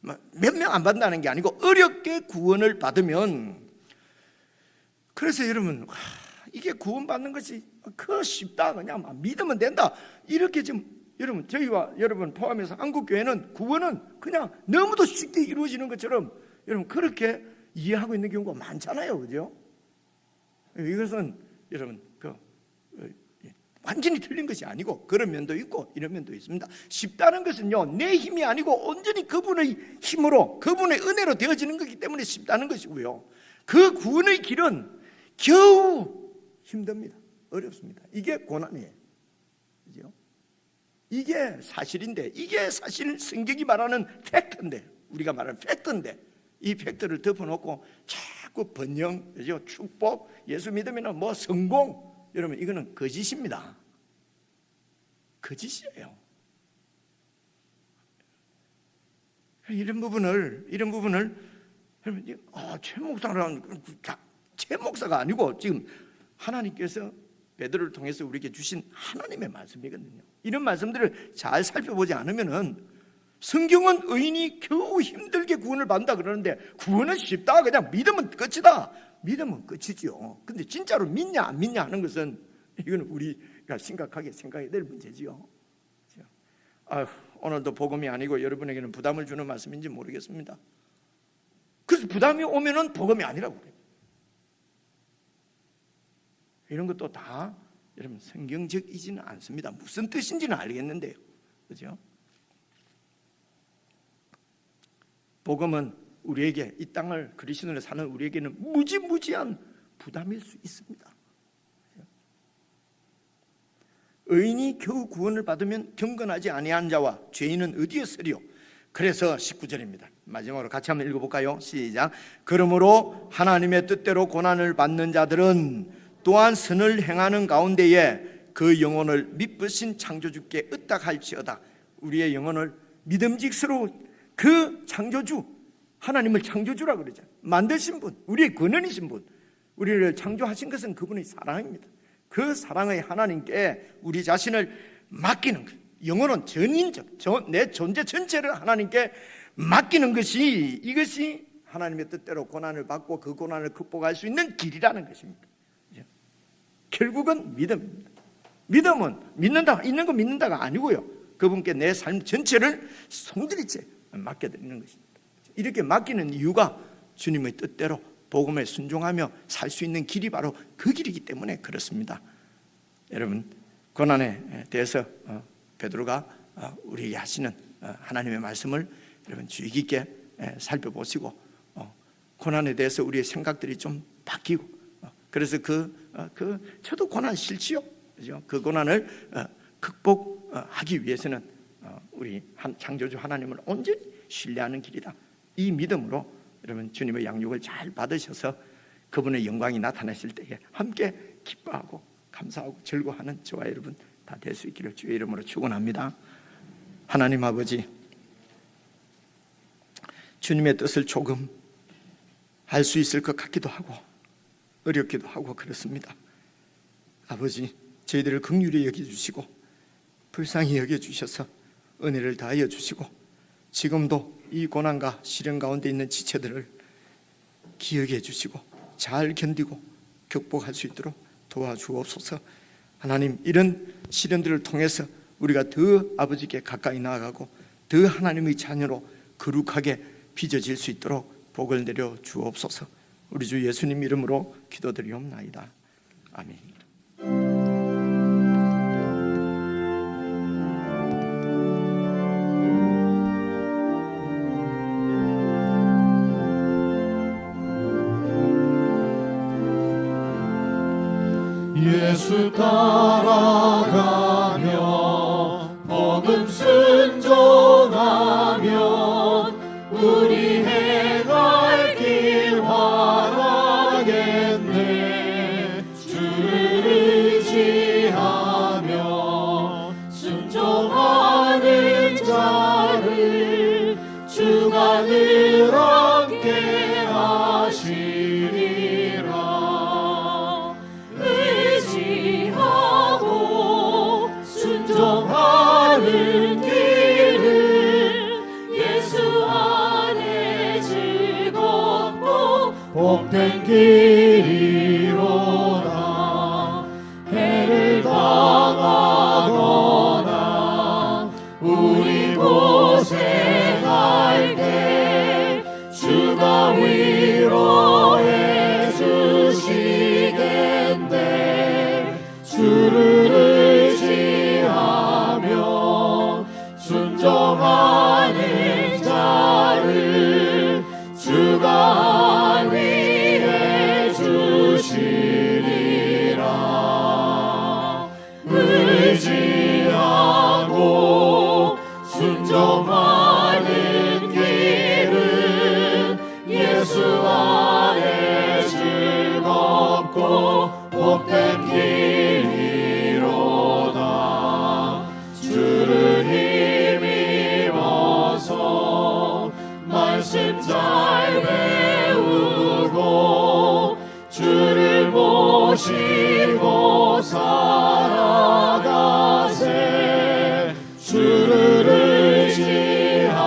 몇 명 안 받는다는 게 아니고 어렵게 구원을 받으면, 그래서 여러분 이게 구원받는 것이 그 쉽다, 그냥 믿으면 된다, 이렇게 지금 여러분, 저희와 여러분 포함해서 한국교회는 구원은 그냥 너무도 쉽게 이루어지는 것처럼 여러분 그렇게 이해하고 있는 경우가 많잖아요, 그죠? 이것은 여러분 완전히 틀린 것이 아니고 그런 면도 있고 이런 면도 있습니다. 쉽다는 것은요, 내 힘이 아니고 온전히 그분의 힘으로, 그분의 은혜로 되어지는 것이기 때문에 쉽다는 것이고요, 그 구원의 길은 겨우 힘듭니다. 어렵습니다. 이게 고난이에요, 그죠? 이게 사실인데, 이게 사실 성경이 말하는 팩트인데, 우리가 말하는 팩트인데, 이 팩트를 덮어놓고 자꾸 번영, 그죠? 축복, 예수 믿으면 뭐 성공, 여러분 이거는 거짓입니다. 거짓이에요. 이런 부분을 여러분, 최 목사가 아니고 지금 하나님께서 베드로를 통해서 우리에게 주신 하나님의 말씀이거든요. 이런 말씀들을 잘 살펴보지 않으면은 성경은 의인이 겨우 힘들게 구원을 받는다 그러는데 구원은 쉽다, 그냥 믿으면 끝이다. 믿으면 끝이죠. 근데 진짜로 믿냐 안 믿냐 하는 것은 이건 우리가 심각하게 생각해야 될 문제지요. 오늘도 복음이 아니고 여러분에게는 부담을 주는 말씀인지 모르겠습니다. 그래서 부담이 오면은 복음이 아니라고 그래요. 이런 것도 다 여러분 성경적이지는 않습니다. 무슨 뜻인지는 알겠는데요, 그죠? 복음은 우리에게, 이 땅을 그리스도인으로 사는 우리에게는 무지무지한 부담일 수 있습니다. 의인이 겨우 구원을 받으면 경건하지 아니한 자와 죄인은 어디에 서리요? 그래서 19절입니다. 마지막으로 같이 한번 읽어볼까요? 시작. 그러므로 하나님의 뜻대로 고난을 받는 자들은 또한 선을 행하는 가운데에 그 영혼을 미쁘신 창조주께 의탁할지어다. 우리의 영혼을 믿음직스러운 그 창조주, 하나님을 창조주라 그러죠. 만드신 분, 우리의 근원이신 분, 우리를 창조하신 것은 그분의 사랑입니다. 그 사랑의 하나님께 우리 자신을 맡기는 것, 영혼은 전인적 내 존재 전체를 하나님께 맡기는 것이, 이것이 하나님의 뜻대로 고난을 받고 그 고난을 극복할 수 있는 길이라는 것입니다. 결국은 믿음입니다. 믿음은 믿는다, 있는 거 믿는다가 아니고요, 그분께 내 삶 전체를 송두리째 맡겨드리는 것입니다. 이렇게 맡기는 이유가 주님의 뜻대로 복음에 순종하며 살 수 있는 길이 바로 그 길이기 때문에 그렇습니다. 여러분, 고난에 대해서 베드로가 우리에게 하시는 하나님의 말씀을 여러분 주의 깊게 살펴보시고 고난에 대해서 우리의 생각들이 좀 바뀌고, 그래서 저도 고난 싫지요, 그죠? 그 고난을 극복하기 위해서는 우리 창조주 하나님을 온전히 신뢰하는 길이다. 이 믿음으로 여러분 주님의 양육을 잘 받으셔서 그분의 영광이 나타나실 때에 함께 기뻐하고 감사하고 즐거워하는 저와 여러분 다 될 수 있기를 주의 이름으로 축원합니다. 하나님 아버지, 주님의 뜻을 조금 알 수 있을 것 같기도 하고 어렵기도 하고 그렇습니다. 아버지, 저희들을 긍휼히 여겨주시고 불쌍히 여겨주셔서 은혜를 다하여 주시고 지금도 이 고난과 시련 가운데 있는 지체들을 기억해 주시고 잘 견디고 극복할 수 있도록 도와주옵소서. 하나님, 이런 시련들을 통해서 우리가 더 아버지께 가까이 나아가고 더 하나님의 자녀로 거룩하게 빚어질 수 있도록 복을 내려 주옵소서. 우리 주 예수님 이름으로 기도드리옵나이다. 아멘. 예수 따라가며 복음 순종하면 우리 행할 길 환하겠네. 주를 의지하며 순종하는 자를 주가 늘 함께 하시리라. 순종하는 길은 예수 안에 즐겁고 복된 길이로다. 해를 당하거나 우리 고생할 때 주가 위로해 주시겠네. 주를 순종하는 자를 주가 위해 주시리라. 의지하고 순종하는 길은 예수 안에 즐겁고 복된 길이로다. 주를 말씀 잘 배우고 주를 모시고 살아가세. 주를 의지하고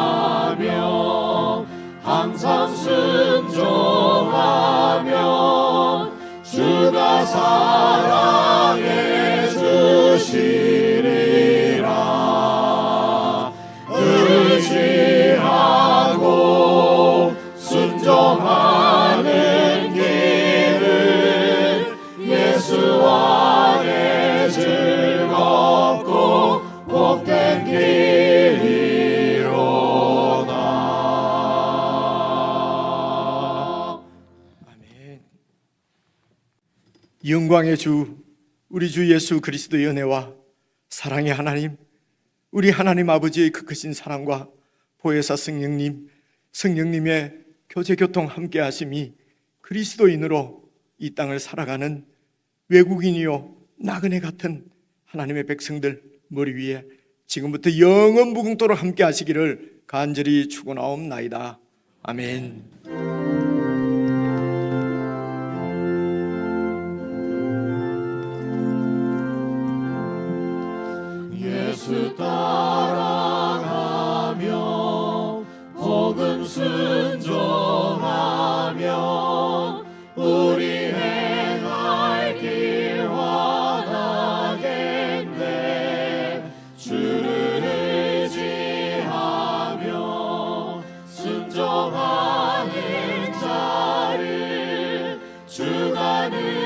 사랑해 주시리라. 의지하고 순종하는 길은 예수 안에 즐겁고 복된 길이로다. 아멘. 영광의 주 우리 주 예수 그리스도의 은혜와 사랑의 하나님, 우리 하나님 아버지의 그 크신 사랑과 보혜사 성령님의 교제교통 함께 하심이 그리스도인으로 이 땅을 살아가는 외국인이요 나그네 같은 하나님의 백성들 머리 위에 지금부터 영원 무궁토록 함께 하시기를 간절히 축원하옵나이다. 아멘. 예수 따라가며 복음 순종하며 우리 행할 길 환하겠네. 주를 의지하며 순종하는 자를 주가 늘